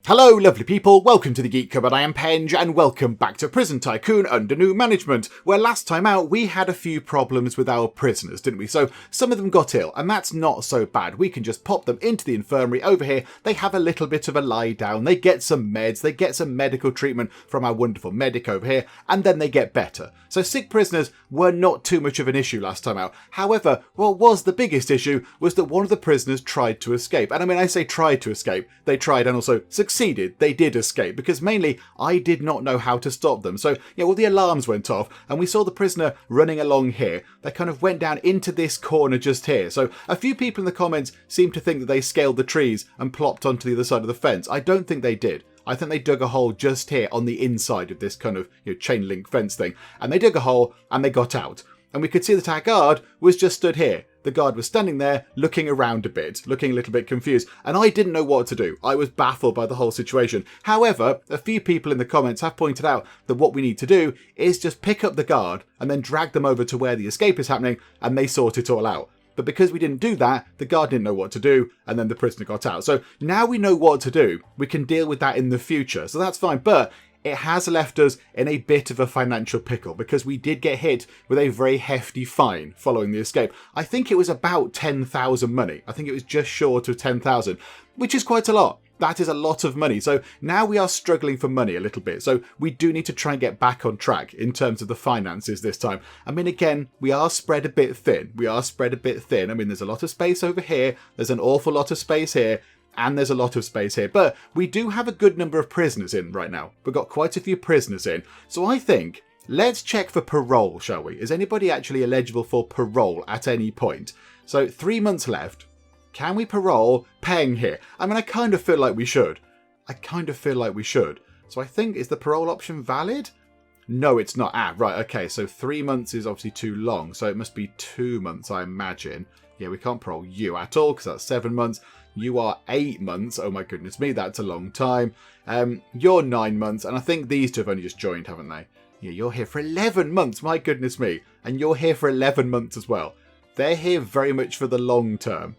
Hello lovely people, welcome to the Geek Cupboard, I am Penge, and welcome back to Prison Tycoon under new management, where last time out we had a few problems with our prisoners, didn't we? So some of them got ill, and that's not so bad. We can just pop them into the infirmary over here, they have a little bit of a lie down, they get some meds, they get some medical treatment from our wonderful medic over here, and then they get better. So sick prisoners were not too much of an issue last time out. However, what was the biggest issue was that one of the prisoners tried to escape. And I mean, I say tried to escape, they tried and also succeeded. They did escape, because mainly I did not know how to stop them. So yeah, well, the alarms went off and we saw the prisoner running along here. They kind of went down into this corner just here. So a few people in the comments seem to think that they scaled the trees and plopped onto the other side of the fence. I don't think they did. I think they dug a hole just here on the inside of this kind of chain link fence thing. And they dug a hole and they got out. And we could see that our guard was just stood here. The guard was standing there, looking around a bit, looking a little bit confused, and I didn't know what to do. I was baffled by the whole situation. However, a few people in the comments have pointed out that what we need to do is just pick up the guard and then drag them over to where the escape is happening, and they sort it all out. But because we didn't do that, the guard didn't know what to do, and then the prisoner got out. So now we know what to do. We can deal with that in the future, so that's fine. But it has left us in a bit of a financial pickle, because we did get hit with a very hefty fine following the escape. I think it was about 10,000 money. I think it was just short of 10,000, which is quite a lot. That is a lot of money. So now we are struggling for money a little bit. So we do need to try and get back on track in terms of the finances this time. I mean, again, we are spread a bit thin. I mean, there's a lot of space over here. There's an awful lot of space here. And there's a lot of space here. But we do have a good number of prisoners in right now. We've got quite a few prisoners in. So I think, let's check for parole, shall we? Is anybody actually eligible for parole at any point? So 3 months left. Can we parole paying here? I mean, I kind of feel like we should. So I think, is the parole option valid? No, it's not. Ah, right, okay. So 3 months is obviously too long. So it must be 2 months, I imagine. Yeah, we can't parole you at all, because that's 7 months. You are 8 months. Oh my goodness me, that's a long time. You're 9 months, and I think these two have only just joined, haven't they? Yeah, you're here for 11 months, my goodness me. And you're here for 11 months as well. They're here very much for the long term.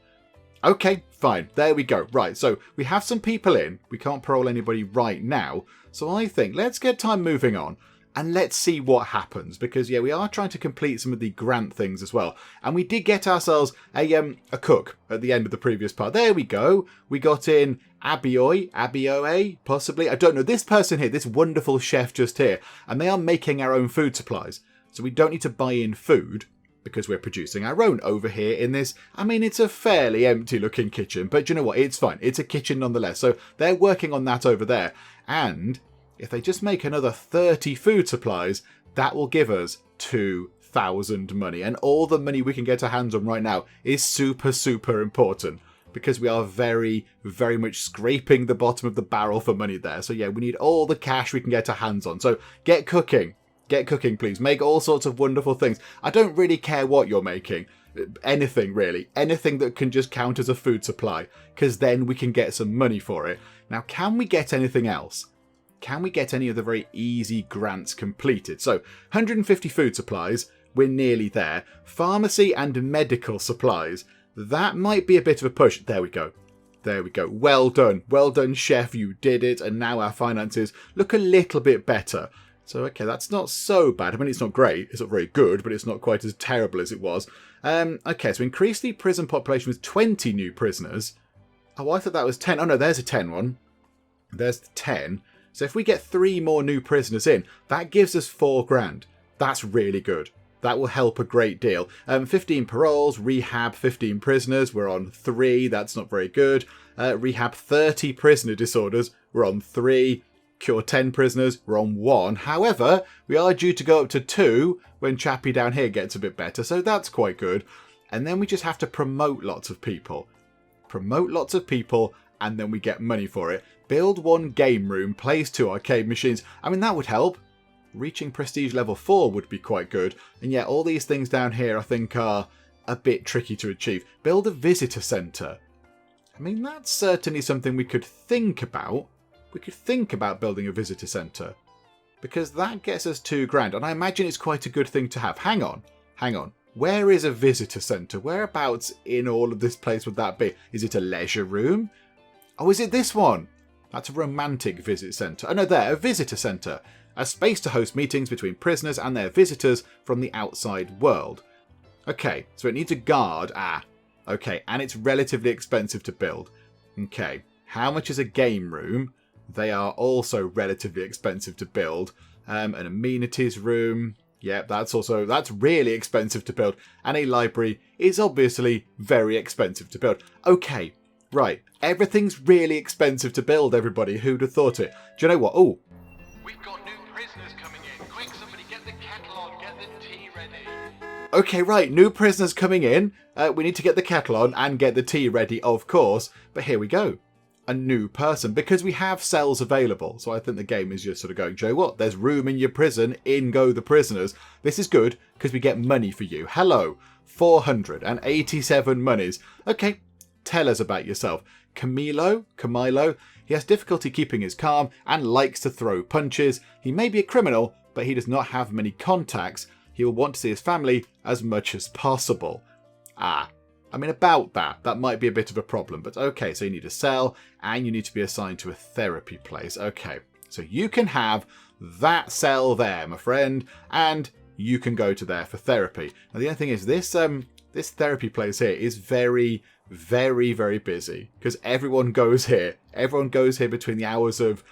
Okay, fine. There we go. Right, so we have some people in. We can't parole anybody right now. So I think let's get time moving on. And let's see what happens, because yeah, we are trying to complete some of the grant things as well. And we did get ourselves a cook at the end of the previous part. There we go. We got in Abioe, possibly. I don't know. This person here, this wonderful chef just here, and they are making our own food supplies. So we don't need to buy in food, because we're producing our own over here in this. I mean, it's a fairly empty looking kitchen, but you know what? It's fine. It's a kitchen nonetheless. So they're working on that over there. And if they just make another 30 food supplies, that will give us 2,000 money. And all the money we can get our hands on right now is super, super important, because we are very, very much scraping the bottom of the barrel for money there. So yeah, we need all the cash we can get our hands on. So get cooking. Get cooking, please. Make all sorts of wonderful things. I don't really care what you're making. Anything, really. Anything that can just count as a food supply, because then we can get some money for it. Now, can we get anything else? Can we get any of the very easy grants completed? So, 150 food supplies, we're nearly there. Pharmacy and medical supplies, that might be a bit of a push. There we go. There we go. Well done. Well done, chef. You did it. And now our finances look a little bit better. So, okay, that's not so bad. I mean, it's not great. It's not very good, but it's not quite as terrible as it was. Okay, so increase the prison population with 20 new prisoners. Oh, I thought that was 10. Oh, no, there's a 10 one. There's the 10. So if we get 3 more new prisoners in, that gives us 4 grand. That's really good. That will help a great deal. 15 paroles, rehab 15 prisoners. We're on 3. That's not very good. Rehab 30 prisoner disorders. We're on 3. Cure 10 prisoners. We're on 1. However, we are due to go up to 2 when Chappie down here gets a bit better. So that's quite good. And then we just have to promote lots of people. And then we get money for it. Build 1 game room, place 2 arcade machines. I mean, that would help. Reaching prestige level 4 would be quite good. And yet all these things down here I think are a bit tricky to achieve. Build a visitor centre. I mean, that's certainly something we could think about. We could think about building a visitor centre, because that gets us 2 grand. And I imagine it's quite a good thing to have. Hang on. Where is a visitor centre? Whereabouts in all of this place would that be? Is it a leisure room? Oh, is it this one? That's a romantic visit centre. Oh no, there, a visitor centre. A space to host meetings between prisoners and their visitors from the outside world. Okay, so it needs a guard. Okay, and it's relatively expensive to build. Okay, how much is a game room? They are also relatively expensive to build. An amenities room. Yep, that's really expensive to build. And a library is obviously very expensive to build. Okay, right. Everything's really expensive to build, everybody. Who'd have thought it? Do you know what? Oh. We've got new prisoners coming in. Quick, somebody get the kettle on. Get the tea ready. Okay, right. New prisoners coming in. We need to get the kettle on and get the tea ready, of course. But here we go. A new person, because we have cells available. So I think the game is just sort of going, Joe, what? There's room in your prison. In go the prisoners. This is good because we get money for you. Hello. 487 monies. Okay. Tell us about yourself. Camilo, he has difficulty keeping his calm and likes to throw punches. He may be a criminal, but he does not have many contacts. He will want to see his family as much as possible. I mean, about that might be a bit of a problem, but okay, so you need a cell and you need to be assigned to a therapy place. Okay, so you can have that cell there, my friend, and you can go to there for therapy. Now, the only thing is this therapy place here is very, very, very busy because everyone goes here. Everyone goes here between the hours of,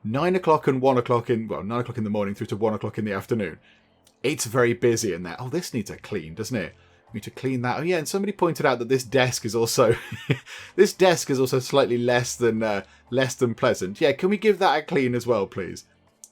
9 o'clock and 1 o'clock 9 o'clock in the morning through to 1 o'clock in the afternoon. It's very busy in there. Oh, this needs a clean, doesn't it? We need to clean that. Oh yeah, and somebody pointed out that this desk is also slightly less than pleasant. Yeah, can we give that a clean as well, please?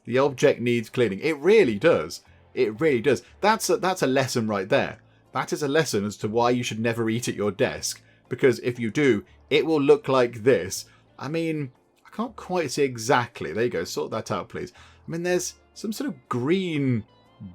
The object needs cleaning. It really does. It really does. That's a lesson right there. That is a lesson as to why you should never eat at your desk. Because if you do, it will look like this. I mean, I can't quite see exactly. There you go. Sort that out, please. I mean, there's some sort of green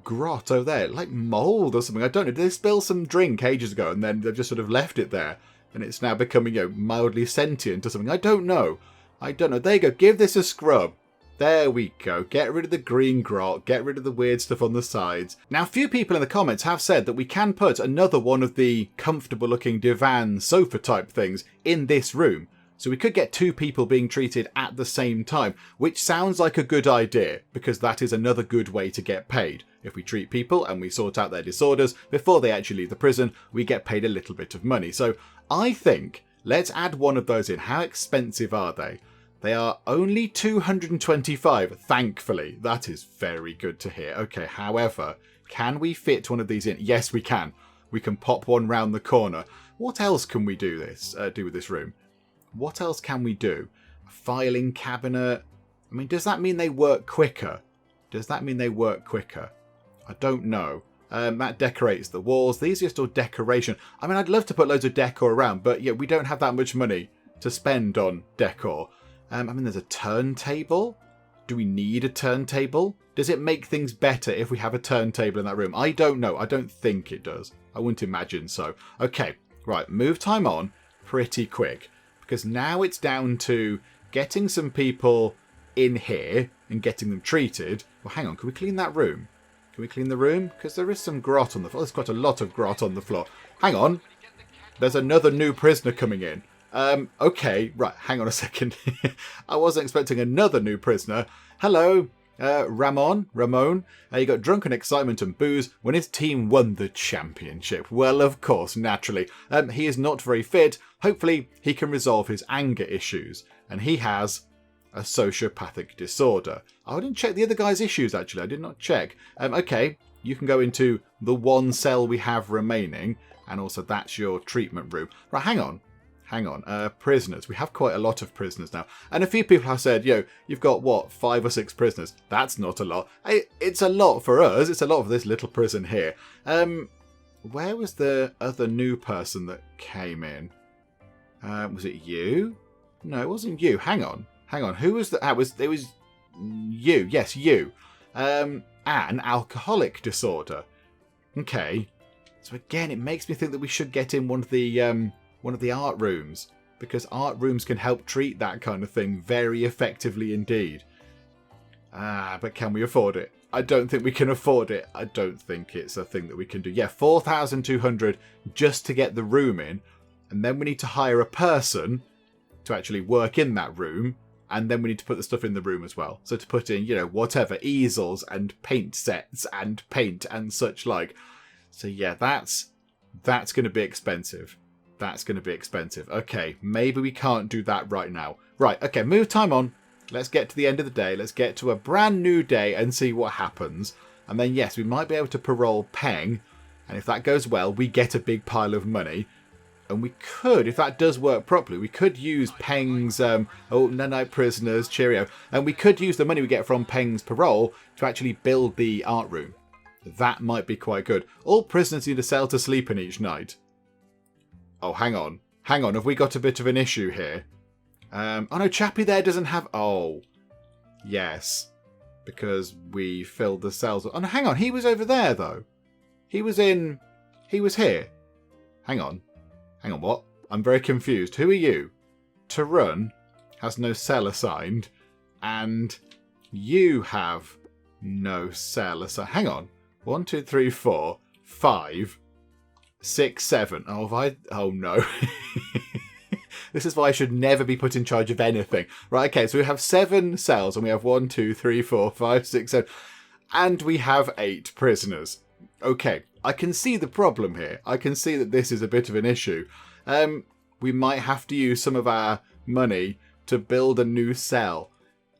grot over there, like mold or something. I don't know. Did they spill some drink ages ago and then they've just sort of left it there and it's now becoming, mildly sentient or something? I don't know. There you go. Give this a scrub. There we go. Get rid of the green grot. Get rid of the weird stuff on the sides. Now, a few people in the comments have said that we can put another one of the comfortable looking divan sofa type things in this room. So we could get 2 people being treated at the same time, which sounds like a good idea because that is another good way to get paid. If we treat people and we sort out their disorders before they actually leave the prison, we get paid a little bit of money. So I think let's add one of those in. How expensive are they? They are only 225, thankfully. That is very good to hear. Okay, however, can we fit one of these in? Yes, we can. We can pop one round the corner. What else can we do with this room? What else can we do? A filing cabinet. I mean, does that mean they work quicker? I don't know. That decorates the walls. These are just all decoration. I mean, I'd love to put loads of decor around, but yeah, we don't have that much money to spend on decor. I mean, there's a turntable. Do we need a turntable? Does it make things better if we have a turntable in that room? I don't know. I don't think it does. I wouldn't imagine so. Okay, right. Move time on pretty quick because now it's down to getting some people in here and getting them treated. Well, hang on. Can we clean that room? Can we clean the room? Because there is some grot on the floor. There's quite a lot of grot on the floor. Hang on. There's another new prisoner coming in. Okay, right, hang on a second. I wasn't expecting another new prisoner. Hello, Ramon. He got drunk on excitement and booze when his team won the championship. Well, of course, naturally. He is not very fit. Hopefully, he can resolve his anger issues. And he has a sociopathic disorder. I didn't check the other guy's issues, actually. I did not check. Okay, you can go into the one cell we have remaining. And also, that's your treatment room. Right, hang on. Prisoners. We have quite a lot of prisoners now. And a few people have said, you've got, 5 or 6 prisoners. That's not a lot. It's a lot for us. It's a lot for this little prison here. Where was the other new person that came in? Was it you? No, it wasn't you. Hang on. Who was that? It was you. Yes, you. An alcoholic disorder. Okay. So again, it makes me think that we should get in one of the art rooms, because art rooms can help treat that kind of thing very effectively indeed. But can we afford it? I don't think we can afford it. I don't think it's a thing that we can do. Yeah, 4,200 just to get the room in, and then we need to hire a person to actually work in that room. And then we need to put the stuff in the room as well. So to put in, whatever, easels and paint sets and paint and such like. So yeah, that's going to be expensive. That's going to be expensive. Okay, maybe we can't do that right now. Right, okay, move time on. Let's get to the end of the day. Let's get to a brand new day and see what happens. And then, yes, we might be able to parole Peng. And if that goes well, we get a big pile of money. And we could, if that does work properly, we could use Peng's, night prisoners, cheerio. And we could use the money we get from Peng's parole to actually build the art room. That might be quite good. All prisoners need a cell to sleep in each night. Oh, hang on. Have we got a bit of an issue here? Oh no, Chappie there doesn't have... Oh, yes. Because we filled the cells... Oh no, hang on, he was over there though. He was here. Hang on, what? I'm very confused. Who are you? To run has no cell assigned, and you have no cell assigned. Hang on. 1, 2, 3, 4, 5, 6, 7. Oh no. This is why I should never be put in charge of anything. Right, okay, so we have 7 cells, and we have 1, 2, 3, 4, 5, 6, 7, and we have 8 prisoners. Okay, I can see the problem here. I can see that this is a bit of an issue. We might have to use some of our money to build a new cell.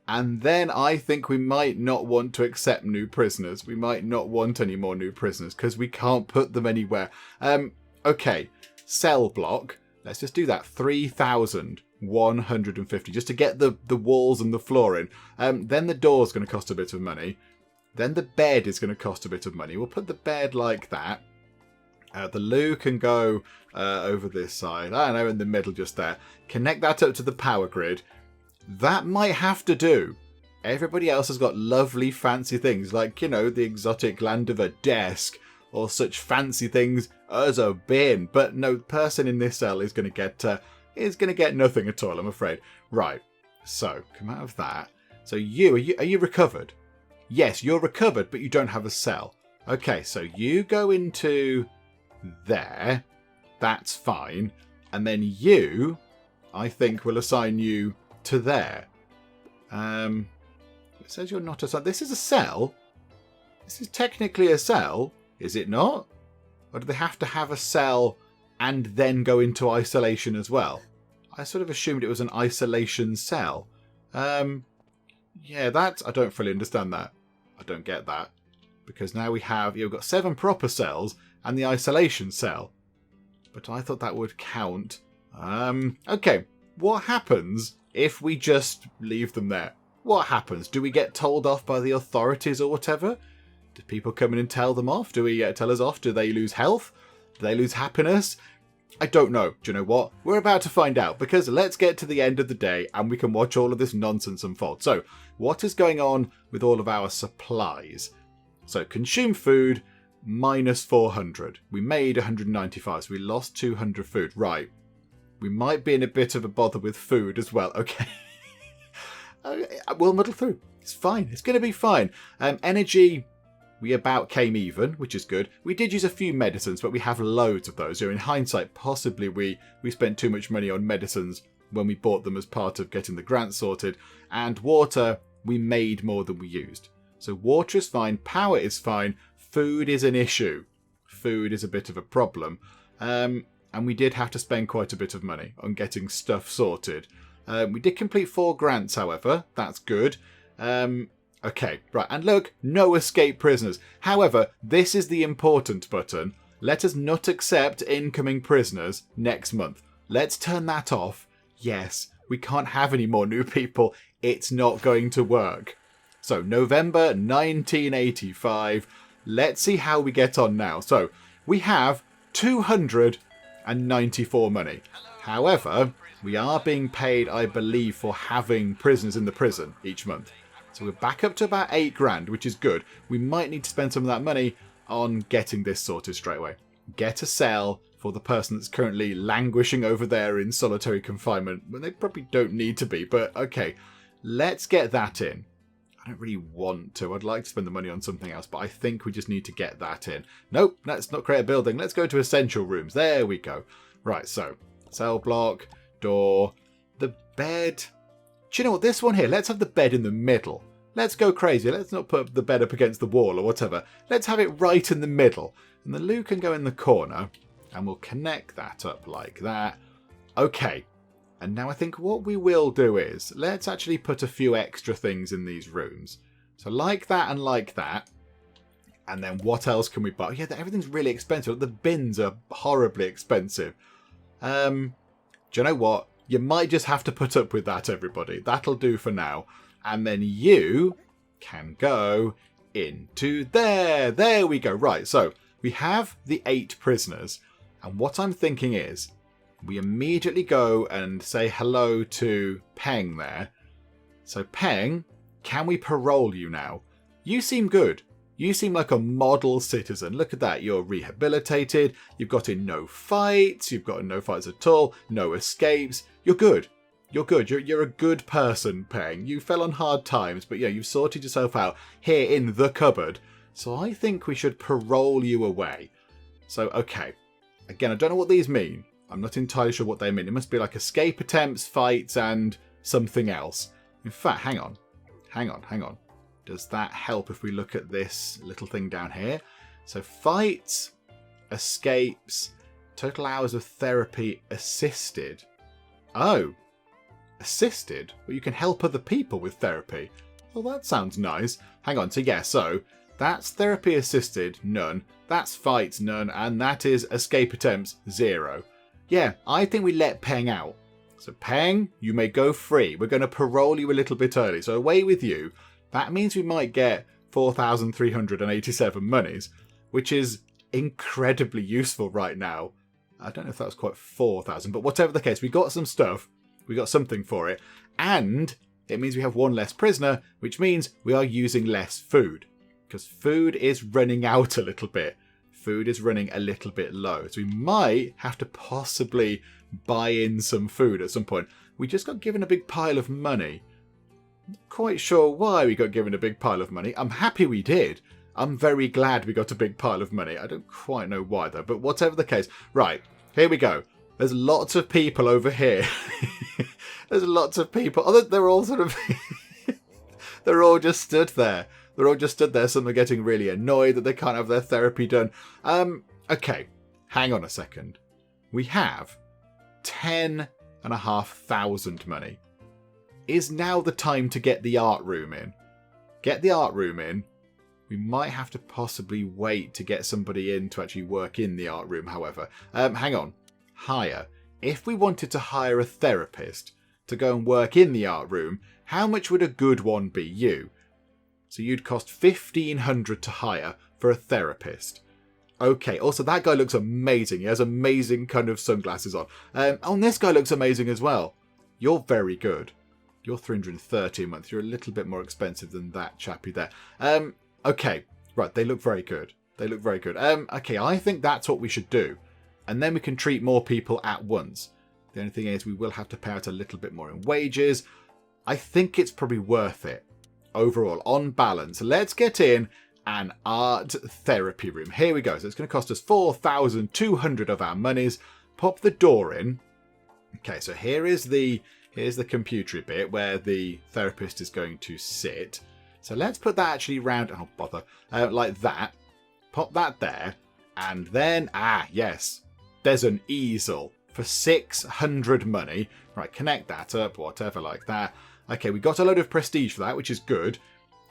And then I think we might not want to accept new prisoners. We might not want any more new prisoners because we can't put them anywhere. Okay, cell block. Let's just do that. 3,150 just to get the walls and the floor in. Then the door's going to cost a bit of money. Then the bed is going to cost a bit of money. We'll put the bed like that. The loo can go over this side. I don't know, in the middle just there. Connect that up to the power grid. That might have to do. Everybody else has got lovely fancy things like, the exotic land of a desk or such fancy things as a bin. But no, the person in this cell is going to get nothing at all, I'm afraid. Right. So, come out of that. So are you recovered? Yes, you're recovered, but you don't have a cell. Okay, so you go into there. That's fine. And then you, I think, will assign you to there. It says you're not assigned. This is a cell. This is technically a cell, is it not? Or do they have to have a cell and then go into isolation as well? I sort of assumed it was an isolation cell. Yeah, I don't fully understand that. I don't get that. Because now you've got 7 proper cells and the isolation cell. But I thought that would count. Okay, what happens if we just leave them there? What happens? Do we get told off by the authorities or whatever? Do people come in and tell them off? Do we tell us off? Do they lose health? Do they lose happiness? I don't know. Do you know what? We're about to find out, because let's get to the end of the day and we can watch all of this nonsense unfold. So, what is going on with all of our supplies? So, consume food, minus 400. We made 195, so we lost 200 food. Right. We might be in a bit of a bother with food as well. Okay. We'll muddle through. It's fine. It's going to be fine. Energy... We about came even, which is good. We did use a few medicines, but we have loads of those. So in hindsight, possibly we spent too much money on medicines when we bought them as part of getting the grant sorted. And water, we made more than we used. So water is fine, power is fine, food is an issue. Food is a bit of a problem. And we did have to spend quite a bit of money on getting stuff sorted. We did complete 4 grants, however. That's good. Okay, right, and look, no escape prisoners. However, this is the important button. Let us not accept incoming prisoners next month. Let's turn that off. Yes, we can't have any more new people. It's not going to work. So, November 1985. Let's see how we get on now. So, we have 294 money. However, we are being paid, I believe, for having prisoners in the prison each month. So we're back up to about 8 grand, which is good. We might need to spend some of that money on getting this sorted straight away. Get a cell for the person that's currently languishing over there in solitary confinement. Well, they probably don't need to be, but okay. Let's get that in. I don't really want to. I'd like to spend the money on something else, but I think we just need to get that in. Nope, let's not create a building. Let's go to essential rooms. There we go. Right, so cell block, door, The bed. Do you know what? This one here, let's have the bed in the middle. Let's go crazy. Let's not put the bed up against the wall or whatever. Let's have it right in the middle. And the loo can go in the corner. And we'll connect that up like that. Okay. And now I think what we will do is, let's actually put a few extra things in these rooms. So like that and like that. And then what else can we buy? Yeah, everything's really expensive. The bins are horribly expensive. Do you know what? You might just have to put up with that, everybody. That'll do for now. And then you can go into there. There we go. Right, so we have the 8 prisoners. And what I'm thinking is, we immediately go and say hello to Peng there. So Peng, can we parole you now? You seem good. You seem like a model citizen. Look at that. You're rehabilitated. You've got in no fights. You've got in no fights at all. No escapes. You're good. You're good. You're a good person, Peng. You fell on hard times, but yeah, you've sorted yourself out here in the cupboard. So I think we should parole you away. So, okay. Again, I don't know what these mean. I'm not entirely sure what they mean. It must be like escape attempts, fights, and something else. In fact, hang on. Does that help if we look at this little thing down here? So fights, escapes, total hours of therapy assisted. Oh, assisted? Well, you can help other people with therapy. Well, that sounds nice. Hang on. So yeah, so that's therapy assisted, none. That's fights, none. And that is escape attempts, 0. Yeah, I think we let Peng out. So Peng, you may go free. We're going to parole you a little bit early. So away with you. That means we might get 4,387 monies, which is incredibly useful right now. I don't know if that was quite 4,000, but whatever the case, we got some stuff. We got something for it. And it means we have 1 less prisoner, which means we are using less food. Because food is running out a little bit. Food is running a little bit low. So we might have to possibly buy in some food at some point. We just got given a big pile of money. Quite sure why we got given a big pile of money. I'm happy we did. I'm very glad we got a big pile of money. I don't quite know why though, but whatever the case. Right, here we go. There's lots of people over here. There's lots of people. Oh, they're all sort of... they're all just stood there. They're all just stood there. Some are getting really annoyed that they can't have their therapy done. Okay, hang on a second. We have 10,500 money. Is now the time to get the art room in? Get the art room in. We might have to possibly wait to get somebody in to actually work in the art room, however. Hang on. Hire. If we wanted to hire a therapist to go and work in the art room, how much would a good one be? You. So you'd cost 1,500 to hire for a therapist. Okay, also that guy looks amazing. He has amazing kind of sunglasses on. And this guy looks amazing as well. You're very good. You're 330 a month. You're a little bit more expensive than that chappy there. Okay, right, they look very good. They look very good. Okay, I think that's what we should do. And then we can treat more people at once. The only thing is we will have to pay out a little bit more in wages. I think it's probably worth it. Overall, on balance, let's get in an art therapy room. Here we go. So it's going to cost us 4,200 of our monies. Pop the door in. Okay, so here's the computery bit where the therapist is going to sit. So let's put that actually round. Oh, bother. Like that. Pop that there. And then, yes. There's an easel for 600 money. Right, connect that up, whatever, like that. Okay, we got a load of prestige for that, which is good.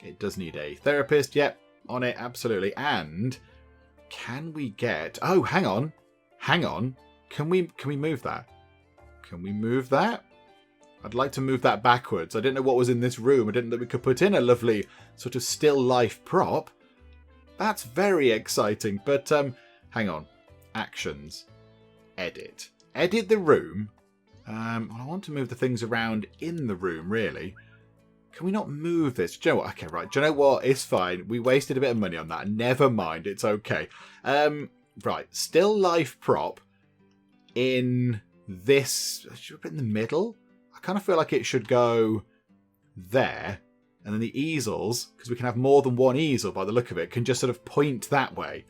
It does need a therapist. Yep, on it, absolutely. And can we get... Oh, hang on. Hang on. Can we move that? Can we move that? I'd like to move that backwards. I didn't know what was in this room. I didn't know that we could put in a lovely sort of still life prop. That's very exciting. But hang on. Actions. Edit. Edit the room. Well, I want to move the things around in the room, really. Can we not move this? Do you know what? Okay, right. Do you know what? It's fine. We wasted a bit of money on that. Never mind. It's okay. Right. Still life prop in this... Should we put it in the middle? I kind of feel like it should go there. And then the easels, because we can have more than one easel by the look of it, can just sort of point that way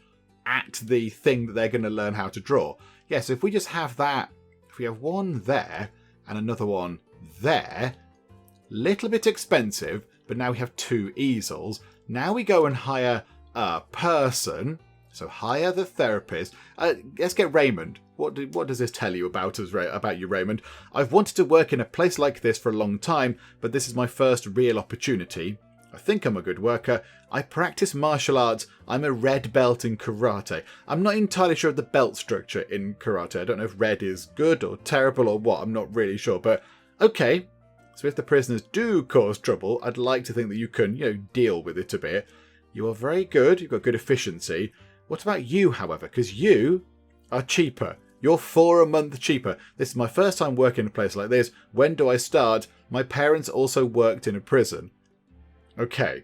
at the thing that they're going to learn how to draw. Yeah, so if we just have that... If we have one there and another one there. Little bit expensive, but now we have 2 easels. Now we go and hire a person. So hire the therapist. Let's get Raymond. What does this tell you about you, Raymond? I've wanted to work in a place like this for a long time, but this is my first real opportunity. I think I'm a good worker. I practice martial arts. I'm a red belt in karate. I'm not entirely sure of the belt structure in karate. I don't know if red is good or terrible or what. I'm not really sure. But okay. So if the prisoners do cause trouble, I'd like to think that you can, deal with it a bit. You are very good. You've got good efficiency. What about you, however? Because you are cheaper. You're 4 a month cheaper. This is my first time working in a place like this. When do I start? My parents also worked in a prison. Okay.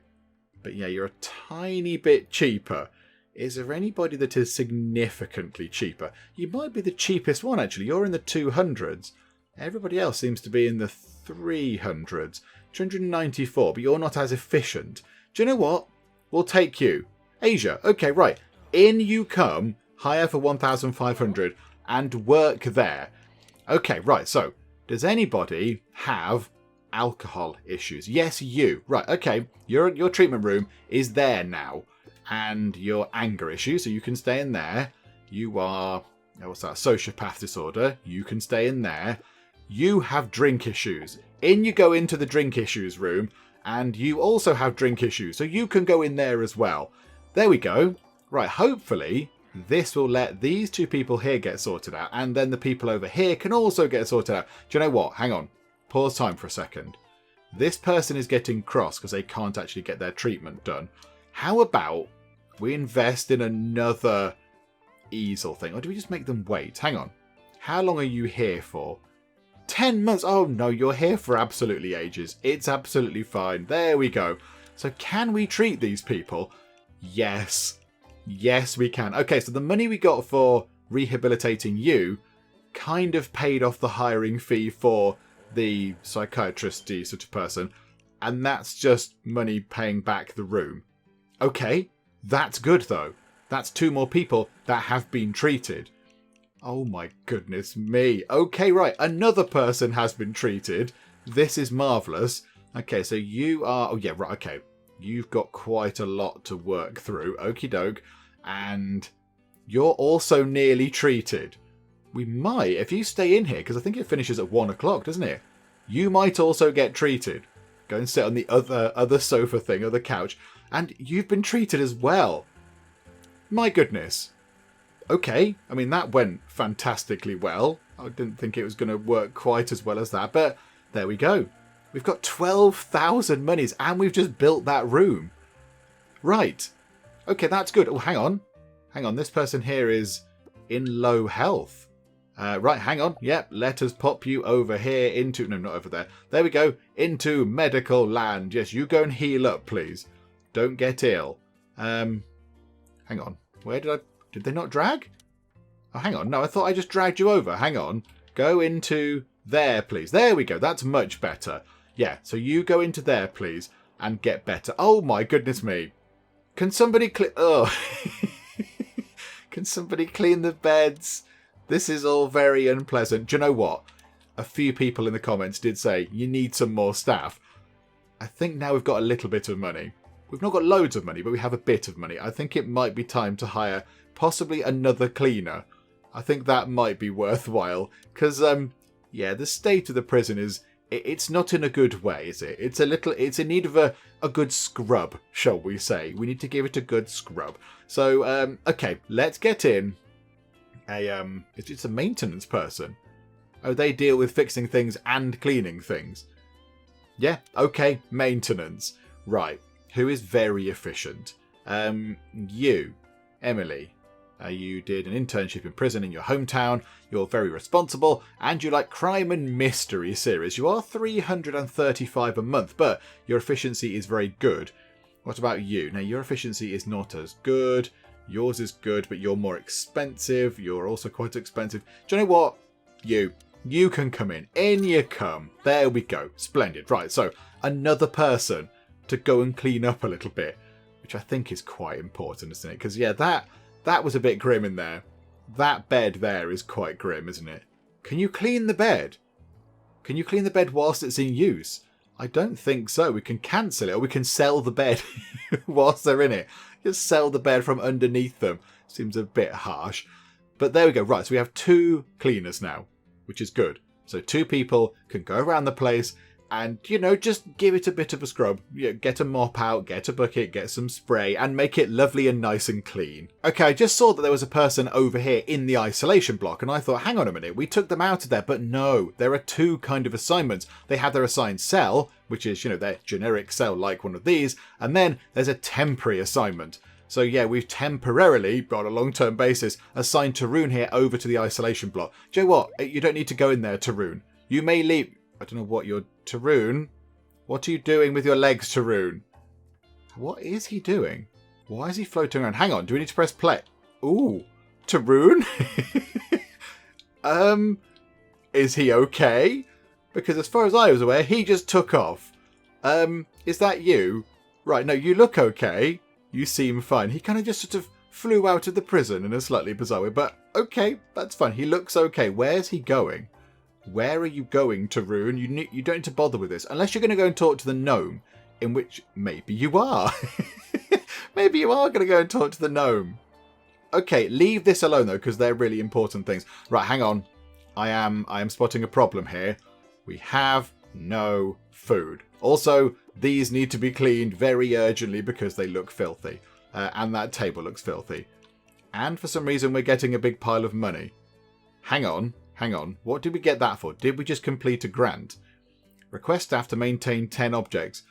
But yeah, you're a tiny bit cheaper. Is there anybody that is significantly cheaper? You might be the cheapest one, actually. You're in the 200s. Everybody else seems to be in the 300s. 294, but you're not as efficient. Do you know what? We'll take you. Asia. Okay, right. In you come, hire for 1,500 and work there. Okay, right. So, does anybody have alcohol issues? Yes, you. Right, okay. Your treatment room is there now. And your anger issues, so you can stay in there. You are, what's that, sociopath disorder. You can stay in there. You have drink issues. In you go into the drink issues room, and you also have drink issues, so you can go in there as well. There we go. Right, hopefully this will let these 2 people here get sorted out, and then the people over here can also get sorted out. Do you know what? Hang on. Pause time for a second. This person is getting cross because they can't actually get their treatment done. How about we invest in another easel thing? Or do we just make them wait? Hang on. How long are you here for? 10 months. Oh no, you're here for absolutely ages. It's absolutely fine. There we go. So can we treat these people? Yes. Yes, we can. Okay, so the money we got for rehabilitating you kind of paid off the hiring fee for the psychiatrist-y sort of person. And that's just money paying back the room. Okay, that's good though. That's 2 more people that have been treated. Oh my goodness me. Okay, right. Another person has been treated. This is marvellous. Okay, so you are... Oh yeah, right, okay. You've got quite a lot to work through. Okie doke. And you're also nearly treated. We might, if you stay in here, because I think it finishes at 1 o'clock, doesn't it? You might also get treated. Go and sit on the other sofa thing, other couch. And you've been treated as well. My goodness. Okay, I mean, that went fantastically well. I didn't think it was going to work quite as well as that, but there we go. We've got 12,000 monies, and we've just built that room. Right. Okay, that's good. Oh, hang on. Hang on, this person here is in low health. Right, hang on. Yep, let us pop you over here into... No, not over there. There we go. Into medical land. Yes, you go and heal up, please. Don't get ill. Hang on. Where did I... Did they not drag? Oh, hang on. No, I thought I just dragged you over. Hang on. Go into there, please. There we go. That's much better. Yeah, so you go into there, please, and get better. Oh, my goodness me. Can somebody clean... Oh. Can somebody clean the beds? This is all very unpleasant. Do you know what? A few people in the comments did say, you need some more staff. I think now we've got a little bit of money. We've not got loads of money, but we have a bit of money. I think it might be time to hire possibly another cleaner. I think that might be worthwhile. Because, yeah, the state of the prison is... It's not in a good way, is it? It's in need of a good scrub, shall we say. We need to give it a good scrub. So, okay, let's get in it's a maintenance person. Oh, they deal with fixing things and cleaning things. Yeah, okay, maintenance. Right, who is very efficient? You, Emily. You did an internship in prison in your hometown. You're very responsible, and you like crime and mystery series. You are 335 a month, but your efficiency is very good. What about you? Now, your efficiency is not as good. Yours is good, but you're more expensive. You're also quite expensive. Do you know what? You can come in. In you come. There we go. Splendid. Right, so another person to go and clean up a little bit, which I think is quite important, isn't it? Because, yeah, that was a bit grim in there. That bed there is quite grim, isn't it? Can you clean the bed? Can you clean the bed whilst it's in use? I don't think so. We can cancel it, or we can sell the bed whilst they're in it. Just sell the bed from underneath them. Seems a bit harsh. But there we go. Right, so we have 2 cleaners now, which is good. So 2 people can go around the place and, you know, just give it a bit of a scrub. Get a mop out, get a bucket, get some spray, and make it lovely and nice and clean. Okay, I just saw that there was a person over here in the isolation block, and I thought, hang on a minute, we took them out of there. But no, there are 2 kind of assignments. They have their assigned cell, which is, you know, their generic cell like one of these, and then there's a temporary assignment. So yeah, we've temporarily, on a long-term basis, assigned Tarun here over to the isolation block. Do you know what? You don't need to go in there, Tarun. You may leave... I don't know what you're... Tarun? What are you doing with your legs, Tarun? What is he doing? Why is he floating around? Hang on, do we need to press play? Ooh. Tarun? Is he okay? Because as far as I was aware, he just took off. Is that you? Right, no, you look okay. You seem fine. He kind of just sort of flew out of the prison in a slightly bizarre way. But okay, that's fine. He looks okay. Where's he going? Where are you going, Tarun? You don't need to bother with this. Unless you're going to go and talk to the gnome. In which, maybe you are. Maybe you are going to go and talk to the gnome. Okay, leave this alone though, because they're really important things. Right, hang on. I am spotting a problem here. We have no food. Also, these need to be cleaned very urgently because they look filthy. And that table looks filthy. And for some reason, we're getting a big pile of money. Hang on. What did we get that for? Did we just complete a grant? Request staff to maintain 10 objects.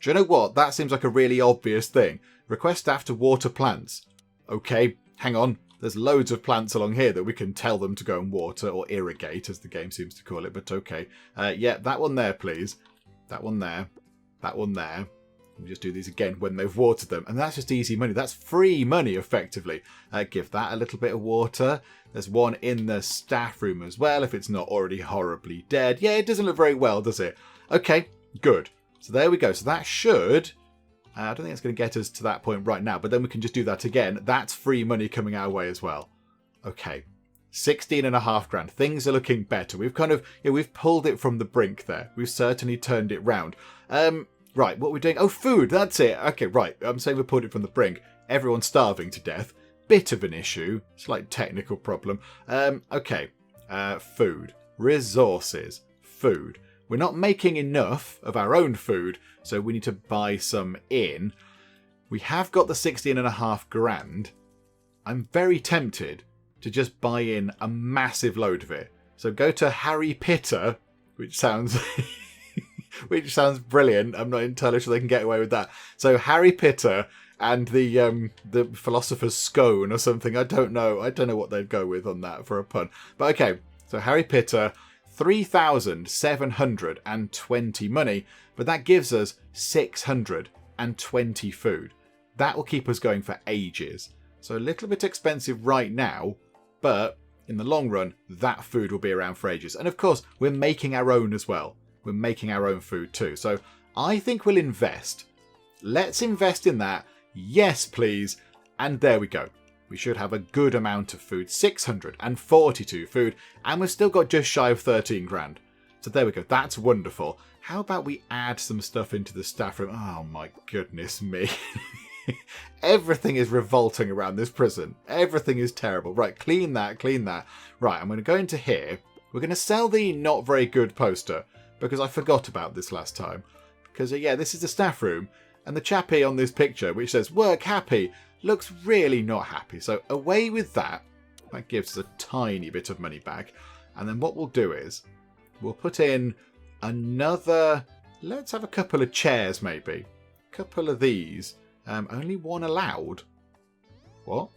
Do you know what? That seems like a really obvious thing. Request staff to water plants. Okay, hang on. There's loads of plants along here that we can tell them to go and water, or irrigate, as the game seems to call it, but okay. Yeah, that one there, please. That one there. That one there. We'll just do these again when they've watered them. And that's just easy money. That's free money, effectively. Give that a little bit of water. There's one in the staff room as well, if it's not already horribly dead. Yeah, it doesn't look very well, does it? Okay, good. So there we go. So that should... I don't think it's going to get us to that point right now, but then we can just do that again. That's free money coming our way as well. Okay. 16.5 grand. Things are looking better. We've kind of... Yeah, we've pulled it from the brink there. We've certainly turned it round. Right, what we're doing... Oh, food. That's it. Okay, right. I'm saying we pulled it from the brink. Everyone's starving to death. Bit of an issue. Slight technical problem. Okay. Food. Resources. Food. We're not making enough of our own food, so we need to buy some in. We have got the 16.5 grand. I'm very tempted to just buy in a massive load of it. So go to Harry Pitter, which sounds which sounds brilliant. I'm not entirely sure they can get away with that. So Harry Pitter and the philosopher's scone or something. I don't know what they'd go with on that for a pun. But okay, so Harry Pitter, 3,720 money, but that gives us 620 food. That will keep us going for ages. So a little bit expensive right now, but in the long run, that food will be around for ages. And of course, we're making our own as well. We're making our own food too. So I think we'll invest. Let's invest in that. Yes, please. And there we go. We should have a good amount of food. 642 food. And we've still got just shy of 13 grand. So there we go. That's wonderful. How about we add some stuff into the staff room? Oh my goodness me. Everything is revolting around this prison. Everything is terrible. Right, clean that, clean that. Right, I'm going to go into here. We're going to sell the not very good poster because I forgot about this last time. Because, yeah, this is the staff room. And the chappie on this picture, which says, work happy, looks really not happy. So away with that. That gives us a tiny bit of money back. And then what we'll do is we'll put in another... Let's have a couple of chairs, maybe. A couple of these. Only one allowed. What?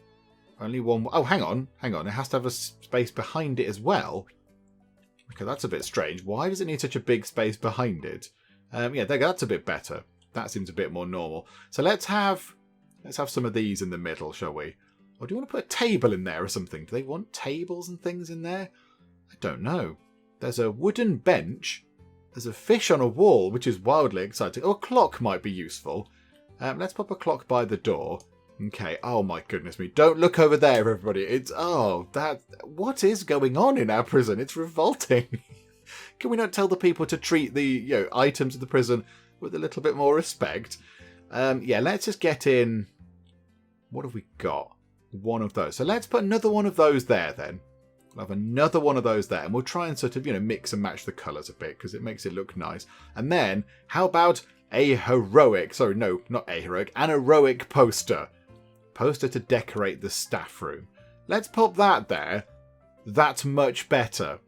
Only one... Oh, hang on. Hang on. It has to have a space behind it as well. Okay, that's a bit strange. Why does it need such a big space behind it? Yeah, that's a bit better. That seems a bit more normal. So let's have some of these in the middle, shall we? Or do you want to put a table in there or something? Do they want tables and things in there? I don't know. There's a wooden bench. There's a fish on a wall, which is wildly exciting. Oh, a clock might be useful. Let's pop a clock by the door. Okay. Oh my goodness me. Don't look over there, everybody. What is going on in our prison? It's revolting. Can we not tell the people to treat the items of the prison with a little bit more respect? Yeah, let's just get in. What have we got? One of those. So let's put another one of those there then. We'll have another one of those there, and we'll try and sort of, mix and match the colours a bit because it makes it look nice. And then, how about a heroic, sorry, no, not a heroic, an heroic poster. Poster to decorate the staff room. Let's pop that there. That's much better.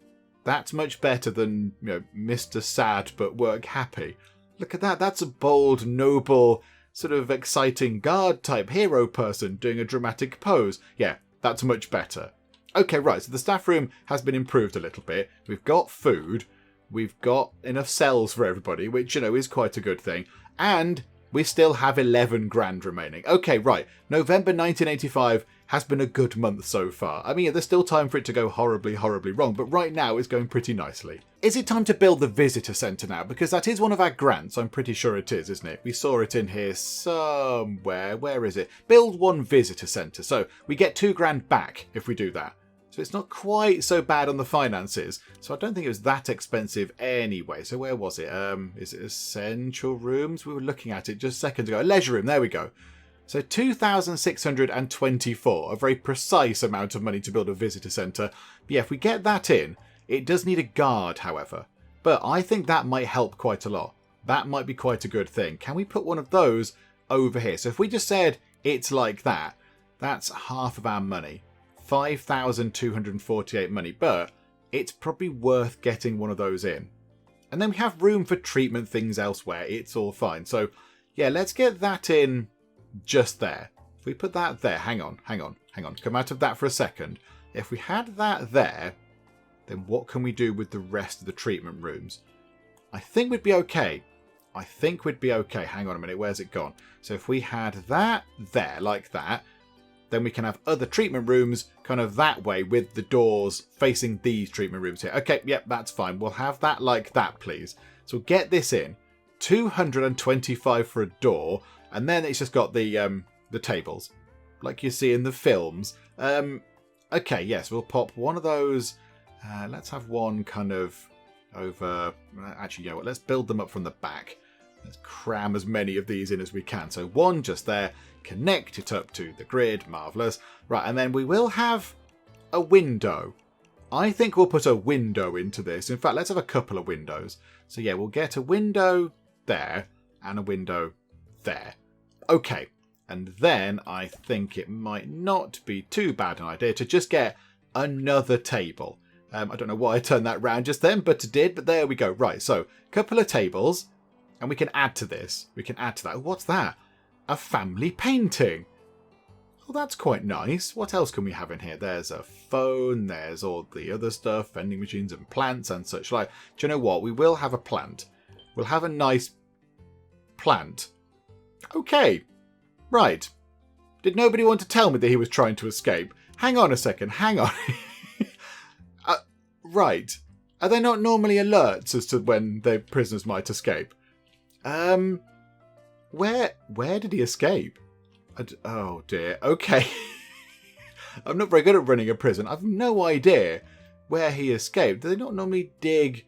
That's much better than, Mr. Sad but work happy. Look at that. That's a bold, noble, sort of exciting guard type hero person doing a dramatic pose. Yeah, that's much better. Okay, right, so the staff room has been improved a little bit. We've got food. We've got enough cells for everybody, which, is quite a good thing. And we still have 11 grand remaining. Okay, right. November 1985 has been a good month so far. I mean, yeah, there's still time for it to go horribly, horribly wrong, but right now it's going pretty nicely. Is it time to build the visitor centre now? Because that is one of our grants. I'm pretty sure it is, isn't it? We saw it in here somewhere. Where is it? Build one visitor centre. So we get 2 grand back if we do that. So it's not quite so bad on the finances. So I don't think it was that expensive anyway. So where was it? Is it essential rooms? We were looking at it just seconds ago. Leisure room. There we go. So 2,624. A very precise amount of money to build a visitor centre. But yeah, if we get that in, it does need a guard, however. But I think that might help quite a lot. That might be quite a good thing. Can we put one of those over here? So if we just said it's like that, that's half of our money. 5,248 money, but it's probably worth getting one of those in. And then we have room for treatment things elsewhere. It's all fine. So yeah, let's get that in just there. If we put that there, hang on. Come out of that for a second. If we had that there, then what can we do with the rest of the treatment rooms? I think we'd be okay. Hang on a minute. Where's it gone? So if we had that there like that, then we can have other treatment rooms kind of that way with the doors facing these treatment rooms here. Okay, yep, that's fine. We'll have that like that, please. So get this in. 225 for a door, and then it's just got the tables, like you see in the films. Okay, yes, we'll pop one of those. Let's have one kind of over... Actually, you know what? Let's build them up from the back. Let's cram as many of these in as we can. So one just there. Connect it up to the grid. Marvellous. Right, and then we will have a window. I think we'll put a window into this. In fact, let's have a couple of windows. So yeah, we'll get a window there and a window there. Okay. And then I think it might not be too bad an idea to just get another table. I don't know why I turned that round just then, but it did. But there we go. Right, so a couple of tables. And we can add to this. We can add to that. What's that? A family painting. Oh, that's quite nice. What else can we have in here? There's a phone. There's all the other stuff. Vending machines and plants and such like. Do you know what? We will have a plant. We'll have a nice plant. Okay. Right. Did nobody want to tell me that he was trying to escape? Hang on a second. Hang on. Right. Are there not normally alerts as to when the prisoners might escape? Where did he escape? Oh dear. Okay. I'm not very good at running a prison. I've no idea where he escaped. Do they not normally dig?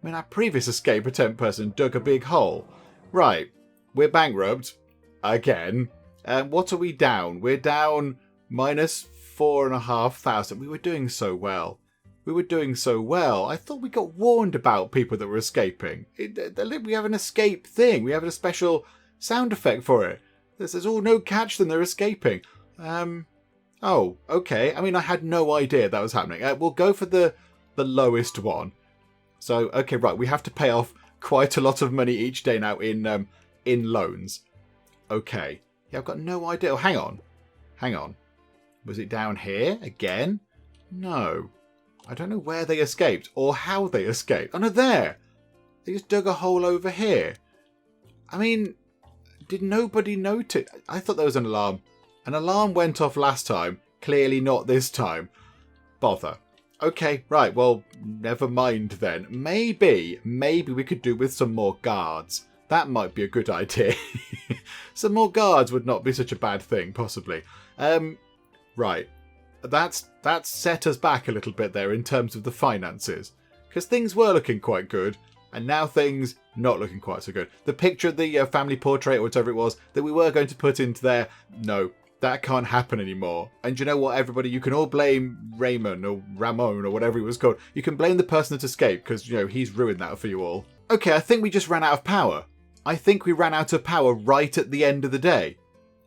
I mean, our previous escape attempt person dug a big hole. Right. We're bankrupt. Again. What are we down? We're down minus 4,500. We were doing so well. I thought we got warned about people that were escaping. We have an escape thing. We have a special sound effect for it. This says, oh, no, catch them, they're escaping. Oh, okay. I mean, I had no idea that was happening. We'll go for the lowest one. So, okay, right. We have to pay off quite a lot of money each day now in loans. Okay. Yeah, I've got no idea. Oh, hang on. Was it down here again? No. I don't know where they escaped or how they escaped. Oh, no, there. They just dug a hole over here. I mean, did nobody notice? I thought there was an alarm. An alarm went off last time. Clearly not this time. Bother. Okay, right. Well, never mind then. Maybe we could do with some more guards. That might be a good idea. Some more guards would not be such a bad thing, possibly. Right. That's set us back a little bit there in terms of the finances. Because things were looking quite good, and now things not looking quite so good. The picture of the family portrait, or whatever it was, that we were going to put into there, no, that can't happen anymore. And you know what, everybody? You can all blame Raymond, or Ramon, or whatever he was called. You can blame the person that escaped, because, you know, he's ruined that for you all. Okay, I think we just ran out of power. I think we ran out of power right at the end of the day.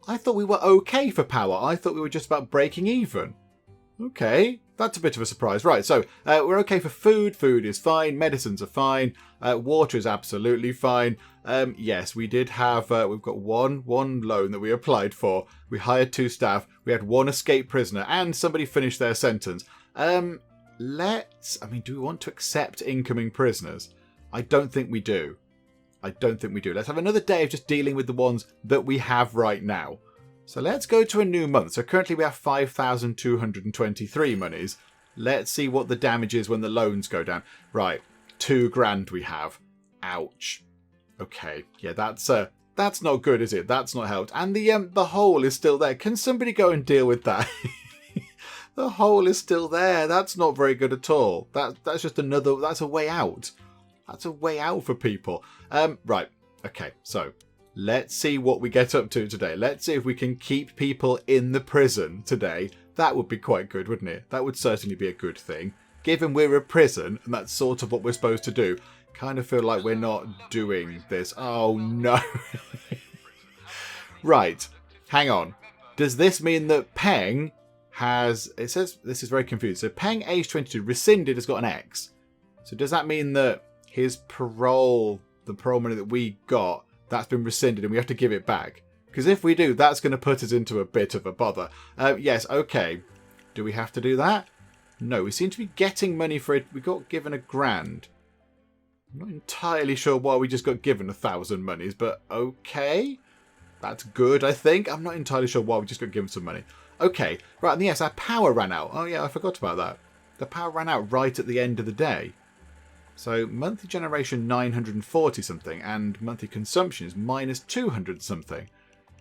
I thought we were okay for power. I thought we were just about breaking even. Okay, that's a bit of a surprise. Right, so we're okay for food. Food is fine. Medicines are fine. Water is absolutely fine. Yes, we did have, we've got one loan that we applied for. We hired 2 staff. We had 1 escaped prisoner and somebody finished their sentence. Do we want to accept incoming prisoners? I don't think we do. Let's have another day of just dealing with the ones that we have right now. So let's go to a new month. So currently we have 5,223 monies. Let's see what the damage is when the loans go down. Right, 2 grand we have. Ouch. Okay, yeah, that's not good, is it? That's not helped. And the hole is still there. Can somebody go and deal with that? The hole is still there. That's not very good at all. That's just that's a way out. That's a way out for people. Right. Okay. So let's see what we get up to today. Let's see if we can keep people in the prison today. That would be quite good, wouldn't it? That would certainly be a good thing. Given we're a prison and that's sort of what we're supposed to do, kind of feel like we're not doing this. Oh no. Right. Hang on. Does this mean that Peng has... It says... This is very confusing. So Peng, age 22, rescinded, has got an X. So does that mean that his parole, the parole money that we got, that's been rescinded and we have to give it back? Because if we do, that's going to put us into a bit of a bother. Yes, okay. Do we have to do that? No, we seem to be getting money for it. We got given £1 grand. I'm not entirely sure why we just got given 1,000 monies, but okay. That's good, I think. I'm not entirely sure why we just got given some money. Okay, right, and yes, our power ran out. Oh yeah, I forgot about that. The power ran out right at the end of the day. So monthly generation 940 something and monthly consumption is minus 200 something.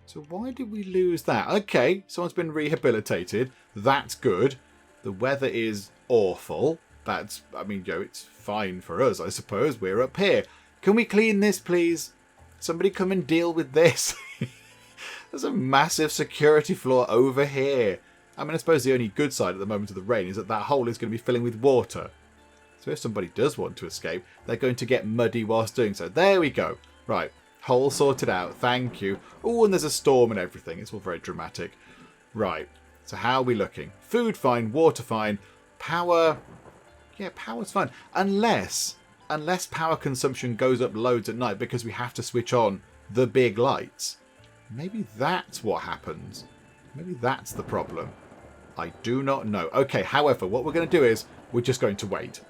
So why did we lose that? Okay, someone's been rehabilitated. That's good. The weather is awful. That's, it's fine for us, I suppose. We're up here. Can we clean this, please? Somebody come and deal with this. There's a massive security flaw over here. I suppose the only good side at the moment of the rain is that hole is going to be filling with water. So if somebody does want to escape, they're going to get muddy whilst doing so. There we go. Right. Hole sorted out. Thank you. Oh, and there's a storm and everything. It's all very dramatic. Right. So how are we looking? Food fine. Water fine. Power. Yeah, power's fine. Unless power consumption goes up loads at night because we have to switch on the big lights. Maybe that's what happens. Maybe that's the problem. I do not know. Okay, however, what we're going to do is we're just going to wait.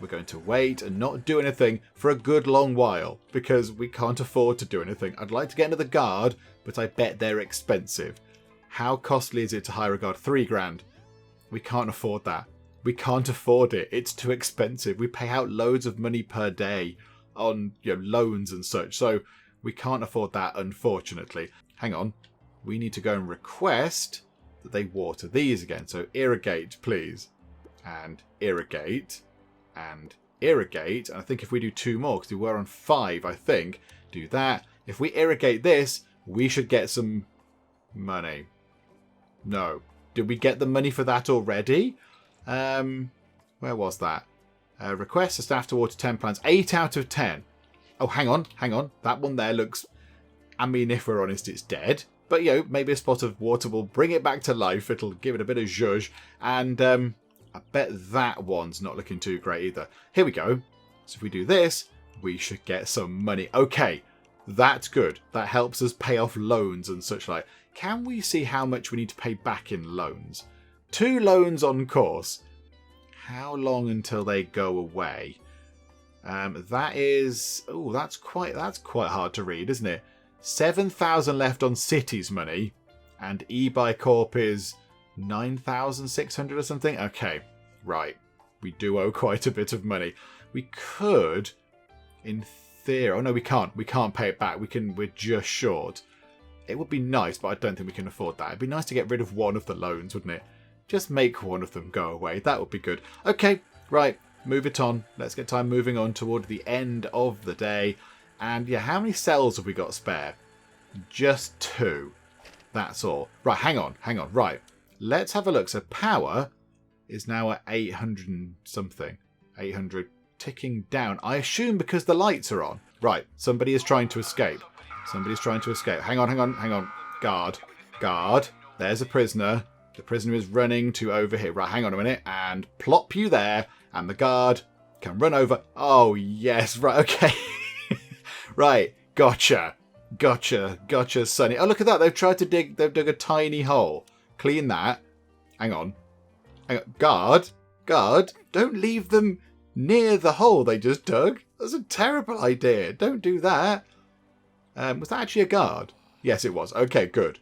We're going to wait and not do anything for a good long while because we can't afford to do anything. I'd like to get into the guard, but I bet they're expensive. How costly is it to hire a guard? 3 grand. We can't afford that. We can't afford it. It's too expensive. We pay out loads of money per day on loans and such. So we can't afford that, unfortunately. Hang on. We need to go and request that they water these again. So irrigate, please. And irrigate. And irrigate. And I think if we do 2 more, because we were on 5, I think. Do that. If we irrigate this, we should get some money. No. Did we get the money for that already? Where was that? Request the staff to water 10 plants. 8 out of 10. Oh, hang on. That one there looks... if we're honest, it's dead. But, maybe a spot of water will bring it back to life. It'll give it a bit of zhuzh. And I bet that one's not looking too great either. Here we go. So if we do this, we should get some money. Okay, that's good. That helps us pay off loans and such like. Can we see how much we need to pay back in loans? 2 loans on course. How long until they go away? That is... Oh, that's quite hard to read, isn't it? 7,000 left on City's money. And eBuy Corp is 9,600 or something. Okay, right. We do owe quite a bit of money. We could, in theory... Oh, no, we can't. We can't pay it back. We're just short. It would be nice, but I don't think we can afford that. It'd be nice to get rid of one of the loans, wouldn't it? Just make one of them go away. That would be good. Okay, right. Move it on. Let's get time moving on toward the end of the day. And yeah, how many cells have we got spare? Just 2. That's all. Right, hang on. Right, let's have a look. So power is now at 800 and something. 800 ticking down. I assume because the lights are on. Right, somebody is trying to escape. Somebody's trying to escape. Hang on. Guard. There's a prisoner. The prisoner is running to over here. Right, hang on a minute. And plop you there. And the guard can run over. Oh, yes. Right, okay. Right, gotcha, Sonny. Oh, look at that. They've dug a tiny hole. Clean that. Hang on. Guard, don't leave them near the hole they just dug. That's a terrible idea. Don't do that. Was that actually a guard? Yes, it was. Okay, good.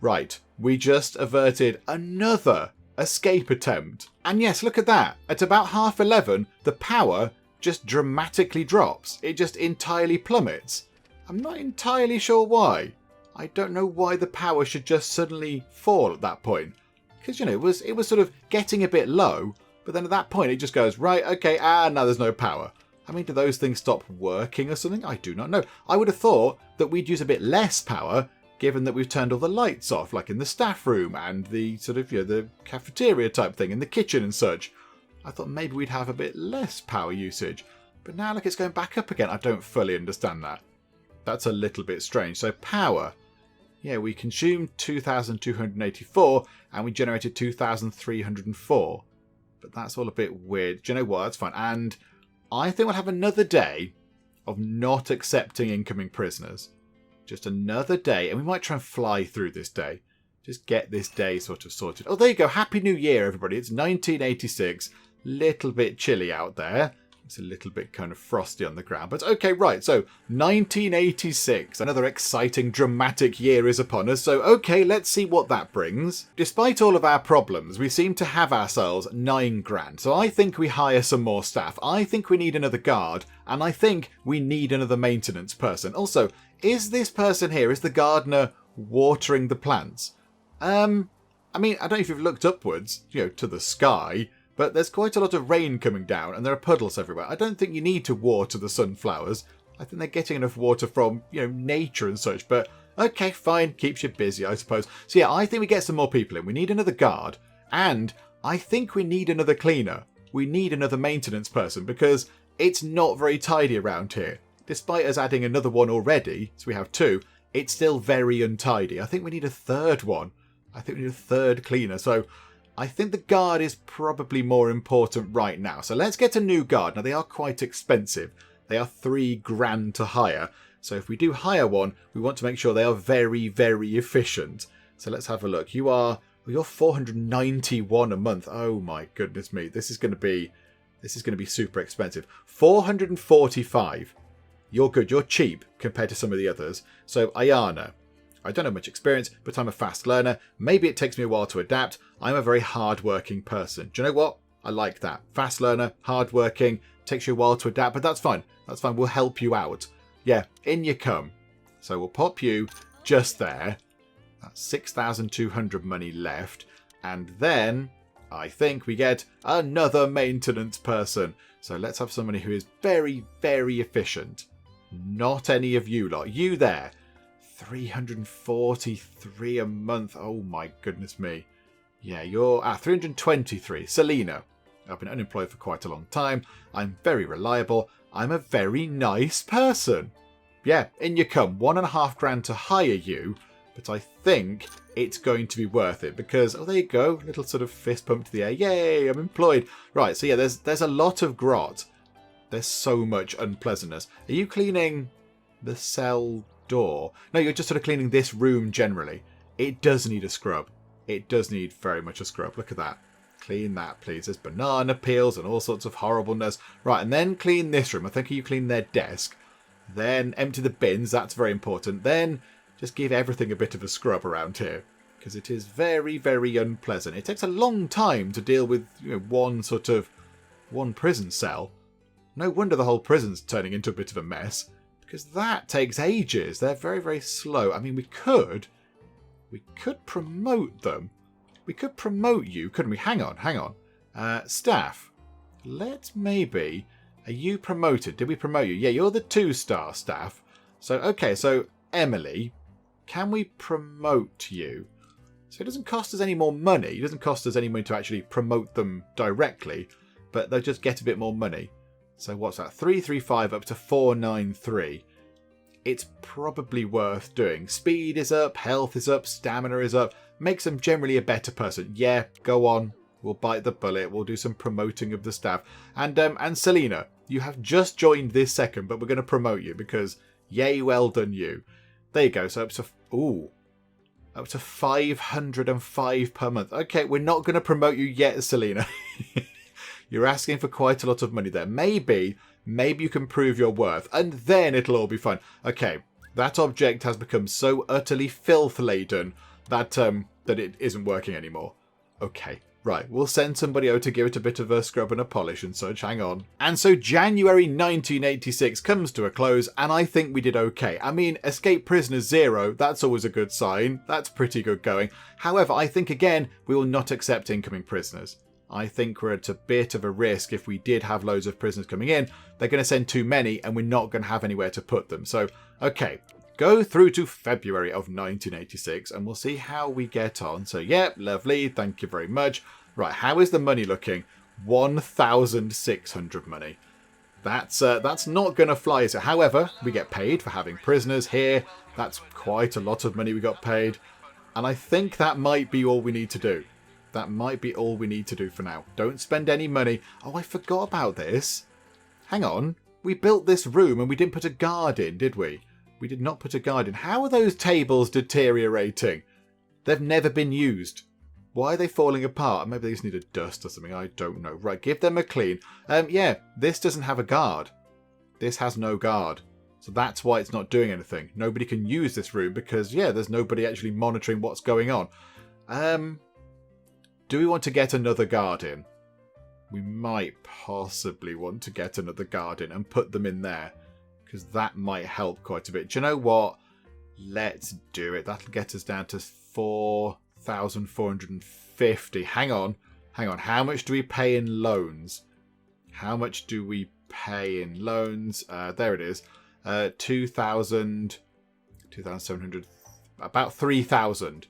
Right, we just averted another escape attempt. And yes, look at that. At about 11:30, the power just dramatically drops. It just entirely plummets. I'm not entirely sure why. I don't know why the power should just suddenly fall at that point. Because, you know, it was sort of getting a bit low, but then at that point it just goes, right, okay, now there's no power. I mean, do those things stop working or something? I do not know. I would have thought that we'd use a bit less power, given that we've turned all the lights off, like in the staff room and the sort of, you know, the cafeteria type thing, in the kitchen and such. I thought maybe we'd have a bit less power usage. But now look, it's going back up again. I don't fully understand that. That's a little bit strange. So power. Yeah, we consumed 2,284 and we generated 2,304. But that's all a bit weird. Do you know what? That's fine. And I think we'll have another day of not accepting incoming prisoners. Just another day. And we might try and fly through this day. Just get this day sort of sorted. Oh, there you go. Happy New Year, everybody. It's 1986. Little bit chilly out there. It's a little bit kind of frosty on the ground. But okay, right. So 1986. Another exciting, dramatic year is upon us. So okay, let's see what that brings. Despite all of our problems, we seem to have ourselves 9 grand. So I think we hire some more staff. I think we need another guard. And I think we need another maintenance person. Also, is this person here, is the gardener watering the plants? I mean, I don't know if you've looked upwards, you know, to the sky, but there's quite a lot of rain coming down and there are puddles everywhere. I don't think you need to water the sunflowers. I think they're getting enough water from, you know, nature and such. But okay, fine, keeps you busy, I suppose. So yeah, I think we get some more people in. We need another guard, and I think we need another cleaner. We need another maintenance person because it's not very tidy around here. Despite us adding another one already, so we have 2, it's still very untidy. I think we need a third one. I think we need a third cleaner. So I think the guard is probably more important right now. So let's get a new guard. Now, they are quite expensive. They are 3 grand to hire. So if we do hire one, we want to make sure they are very, very efficient. So let's have a look. You're 491 a month. Oh my goodness me. This is going to be super expensive. 445. You're good. You're cheap compared to some of the others. So Ayana. I don't have much experience, but I'm a fast learner. Maybe it takes me a while to adapt. I'm a very hard-working person. Do you know what? I like that. Fast learner, hard-working, takes you a while to adapt, but that's fine. That's fine. We'll help you out. Yeah, in you come. So we'll pop you just there. That's 6,200 money left. And then I think we get another maintenance person. So let's have somebody who is very, very efficient. Not any of you lot. You there. 343 a month. Oh my goodness me. Yeah, you're 323. Selena. I've been unemployed for quite a long time. I'm very reliable. I'm a very nice person. Yeah, in you come. 1.5 grand to hire you. But I think it's going to be worth it because, oh, there you go. Little sort of fist pump to the air. Yay, I'm employed. Right, so yeah, there's a lot of grot. There's so much unpleasantness. Are you cleaning the cell door? No, you're just sort of cleaning this room generally. It does need a scrub. It does need very much a scrub. Look at that. Clean that, please. There's banana peels and all sorts of horribleness. Right, and then clean this room. I think you clean their desk. Then empty the bins. That's very important. Then just give everything a bit of a scrub around here because it is very, very unpleasant. It takes a long time to deal with, you know, one prison cell. No wonder the whole prison's turning into a bit of a mess. Because that takes ages. They're very, very slow. I mean, we could promote them. We could promote you, couldn't we? Hang on. Staff. let's maybe... Are you promoted? Did we promote you? Yeah, you're the 2-star staff. So, okay, so Emily, can we promote you? So it doesn't cost us any more money. It doesn't cost us any money to actually promote them directly, but they'll just get a bit more money. So what's that? 335 up to 493. It's probably worth doing. Speed is up, health is up, stamina is up. Makes them generally a better person. Yeah, go on. We'll bite the bullet. We'll do some promoting of the staff. And Selena, you have just joined this second, but we're going to promote you because yay, well done you. There you go. So up to 505 per month. Okay, we're not going to promote you yet, Selena. You're asking for quite a lot of money there. Maybe you can prove your worth, and then it'll all be fine. Okay, that object has become so utterly filth-laden that that it isn't working anymore. Okay, right, we'll send somebody out to give it a bit of a scrub and a polish and such. Hang on. And so January 1986 comes to a close, and I think we did okay. I mean, escape prisoners 0, that's always a good sign. That's pretty good going. However, I think, again, we will not accept incoming prisoners. I think we're at a bit of a risk if we did have loads of prisoners coming in. They're going to send too many and we're not going to have anywhere to put them. So, okay, go through to February of 1986 and we'll see how we get on. So, yeah, lovely. Thank you very much. Right, how is the money looking? 1,600 money. That's not going to fly. So, however, we get paid for having prisoners here. That's quite a lot of money we got paid. And I think that might be all we need to do. That might be all we need to do for now. Don't spend any money. Oh, I forgot about this. Hang on. We built this room and we didn't put a guard in, did we? We did not put a guard in. How are those tables deteriorating? They've never been used. Why are they falling apart? Maybe they just need a dust or something. I don't know. Right, give them a clean. Yeah, this doesn't have a guard. This has no guard. So that's why it's not doing anything. Nobody can use this room because, yeah, there's nobody actually monitoring what's going on. Do we want to get another guard in? We might possibly want to get another guard in and put them in there. Because that might help quite a bit. Do you know what? Let's do it. That'll get us down to 4,450. Hang on. How much do we pay in loans? How much do we pay in loans? There it is. 2,700. About 3,000.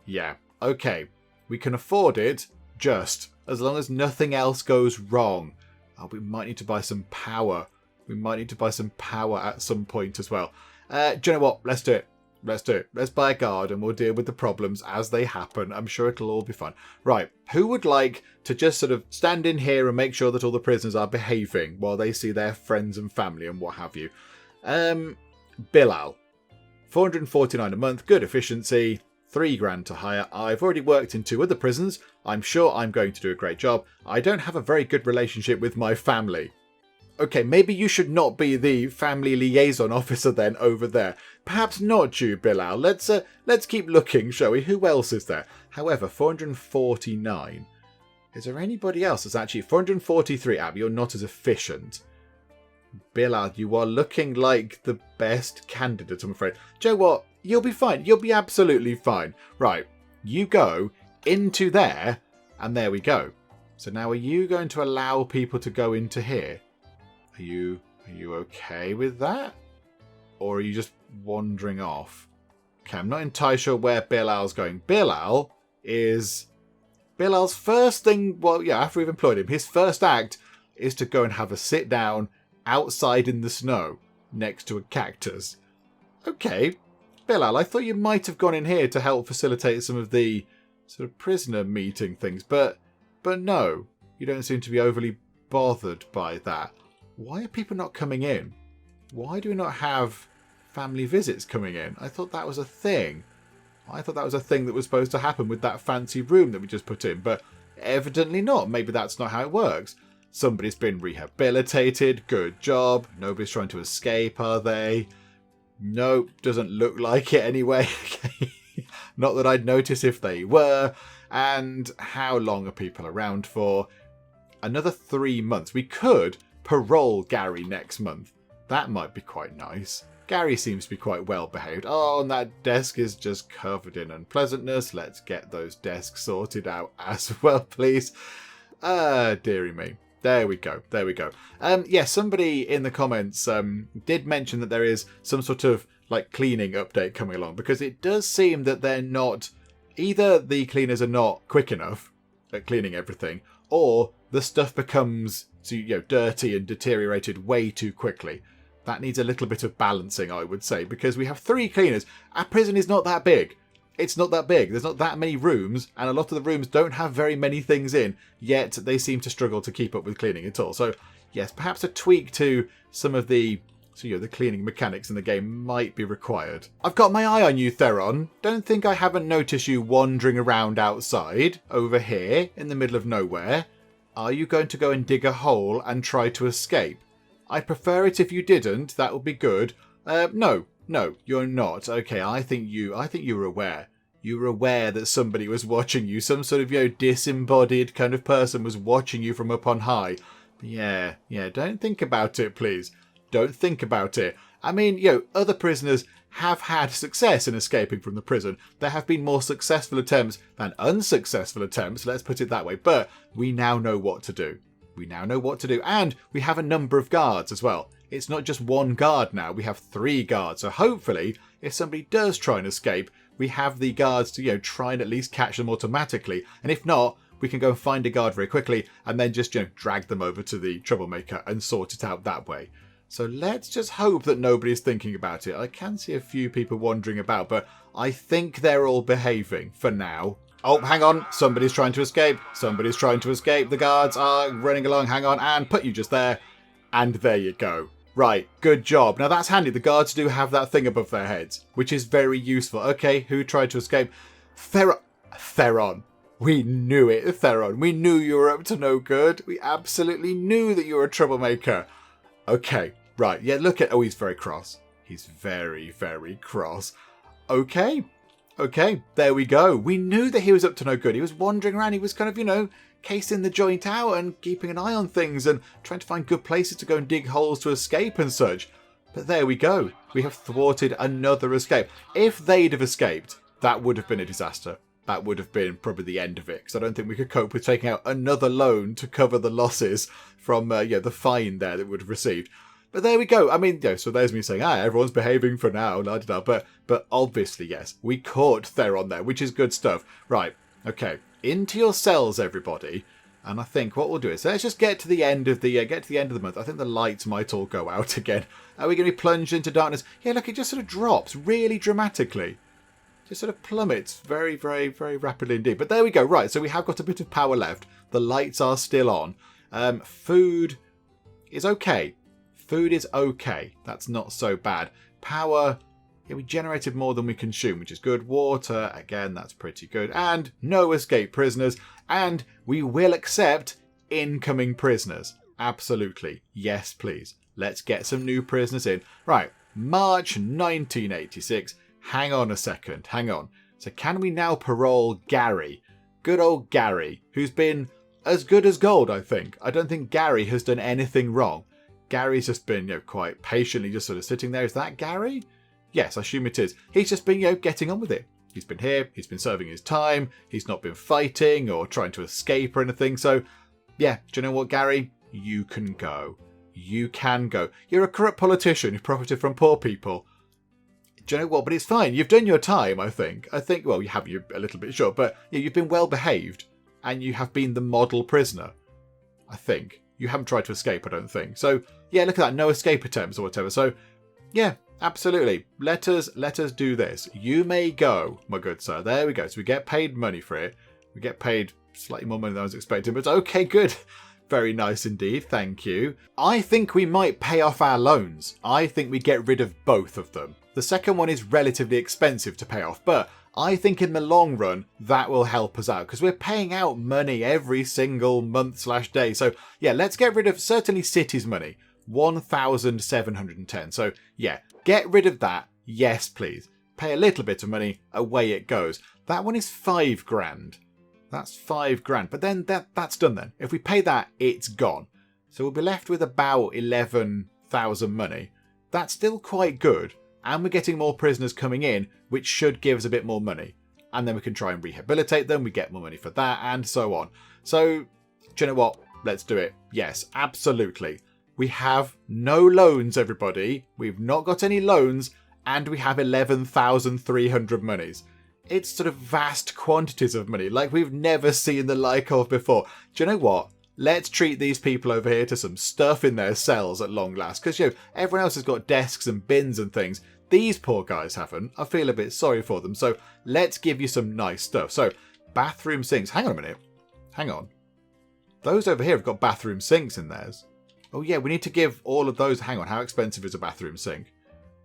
Yeah. Okay. We can afford it, just as long as nothing else goes wrong. Oh, we might need to buy some power. We might need to buy some power at some point as well. Do you know what? Let's do it. Let's do it. Let's buy a guard and we'll deal with the problems as they happen. I'm sure it'll all be fun. Right. Who would like to just sort of stand in here and make sure that all the prisoners are behaving while they see their friends and family and what have you? Bilal. 449 a month. Good efficiency. 3 grand to hire. I've already worked in 2 other prisons. I'm sure I'm going to do a great job. I don't have a very good relationship with my family. Okay, maybe you should not be the family liaison officer then over there. Perhaps not you, Bilal. Let's keep looking, shall we? Who else is there? However, 449. Is there anybody else that's actually 443? Abby, you're not as efficient. Bilal, you are looking like the best candidate, I'm afraid. Do you know what? You'll be fine. You'll be absolutely fine. Right. You go into there, and there we go. So now are you going to allow people to go into here? Are you okay with that? Or are you just wandering off? Okay, I'm not entirely sure where Bilal's going. Bilal's first thing, well, yeah, after we've employed him, his first act is to go and have a sit down outside in the snow next to a cactus. Okay. Bilal, I thought you might have gone in here to help facilitate some of the sort of prisoner meeting things, but no, you don't seem to be overly bothered by that. Why are people not coming in? Why do we not have family visits coming in? I thought that was a thing. I thought that was a thing that was supposed to happen with that fancy room that we just put in, but evidently not. Maybe that's not how it works. Somebody's been rehabilitated. Good job. Nobody's trying to escape, are they? Nope, doesn't look like it anyway. Not that I'd notice if they were. And how long are people around for? Another 3 months. We could parole Gary next month. That might be quite nice. Gary seems to be quite well behaved. Oh, and that desk is just covered in unpleasantness. Let's get those desks sorted out as well, please. Dearie me. There we go. There we go. Yeah, somebody in the comments did mention that there is some sort of like cleaning update coming along, because it does seem that they're not, either the cleaners are not quick enough at cleaning everything, or the stuff becomes dirty and deteriorated way too quickly. That needs a little bit of balancing, I would say, because we have 3 cleaners. Our prison is not that big. It's not that big. There's not that many rooms, and a lot of the rooms don't have very many things in, yet they seem to struggle to keep up with cleaning at all. So, yes, perhaps a tweak to some of the cleaning mechanics in the game might be required. I've got my eye on you, Theron. Don't think I haven't noticed you wandering around outside, over here, in the middle of nowhere. Are you going to go and dig a hole and try to escape? I'd prefer it if you didn't. That would be good. No, you're not. Okay, I think you were aware. You were aware that somebody was watching you. Some sort of, disembodied kind of person was watching you from up on high. Yeah, don't think about it, please. Don't think about it. I mean, other prisoners have had success in escaping from the prison. There have been more successful attempts than unsuccessful attempts, let's put it that way. But we now know what to do. And we have a number of guards as well. It's not just one guard now, we have 3 guards. So hopefully, if somebody does try and escape, we have the guards to, try and at least catch them automatically. And if not, we can go and find a guard very quickly and then just, drag them over to the troublemaker and sort it out that way. So let's just hope that nobody's thinking about it. I can see a few people wandering about, but I think they're all behaving for now. Oh, hang on. Somebody's trying to escape. The guards are running along. Hang on. And put you just there. And there you go. Right. Good job. Now that's handy. The guards do have that thing above their heads, which is very useful. Okay. Who tried to escape? Theron. We knew it, Theron. We knew you were up to no good. We absolutely knew that you were a troublemaker. Okay. Right. Yeah, look at... Oh, he's very cross. He's very, very cross. Okay, there we go. We knew that he was up to no good. He was wandering around. He was kind of, casing the joint out and keeping an eye on things and trying to find good places to go and dig holes to escape and such. But there we go. We have thwarted another escape. If they'd have escaped, that would have been a disaster. That would have been probably the end of it, because I don't think we could cope with taking out another loan to cover the losses from the fine there that we would have received. But there we go. I mean, so there's me saying, everyone's behaving for now, but obviously, yes, we caught Theron there, which is good stuff. Right, okay, into your cells, everybody. And I think what we'll do is let's just get to the end of the month. I think the lights might all go out again. Are we going to be plunged into darkness? Yeah, look, it just sort of drops really dramatically. Just sort of plummets very, very, very rapidly indeed. But there we go. Right, so we have got a bit of power left. The lights are still on. Food is okay. That's not so bad. Power, we generated more than we consumed, which is good. Water, again, that's pretty good. And no escape prisoners. And we will accept incoming prisoners. Absolutely. Yes, please. Let's get some new prisoners in. Right, March 1986. Hang on a second. So can we now parole Gary? Good old Gary, who's been as good as gold, I think. I don't think Gary has done anything wrong. Gary's just been, quite patiently just sort of sitting there. Is that Gary? Yes, I assume it is. He's just been, getting on with it. He's been here. He's been serving his time. He's not been fighting or trying to escape or anything. So, yeah, do you know what, Gary? You can go. You're a corrupt politician who profited from poor people. Do you know what? But it's fine. You've done your time, I think. Well, you have, you're a little bit short, but you've been well behaved and you have been the model prisoner, I think. You haven't tried to escape, I don't think. So, yeah, look at that. No escape attempts or whatever. So, yeah, absolutely. Let us do this. You may go, my good sir. There we go. So we get paid money for it. We get paid slightly more money than I was expecting, but okay, good. Very nice indeed. Thank you. I think we might pay off our loans. I think we get rid of both of them. The second one is relatively expensive to pay off, but I think in the long run, that will help us out because we're paying out money every single month/day. So yeah, let's get rid of certainly City's money, 1,710. So yeah, get rid of that. Yes, please. Pay a little bit of money. Away it goes. That one is $5,000. That's $5,000. But then that's done then. If we pay that, it's gone. So we'll be left with about 11,000 money. That's still quite good. And we're getting more prisoners coming in, which should give us a bit more money. And then we can try and rehabilitate them. We get more money for that and so on. So, do you know what? let's do it. Yes, absolutely. We have no loans, everybody. We've not got any loans, and we have 11,300 monies. It's sort of vast quantities of money, like we've never seen the like of before. Do you know what? Let's treat these people over here to some stuff in their cells at long last, because everyone else has got desks and bins and things. These poor guys haven't. I feel a bit sorry for them. So let's give you some nice stuff. So bathroom sinks. Hang on a minute. Hang on. Those over here have got bathroom sinks in theirs. Oh yeah, we need to give all of those. Hang on. How expensive is a bathroom sink?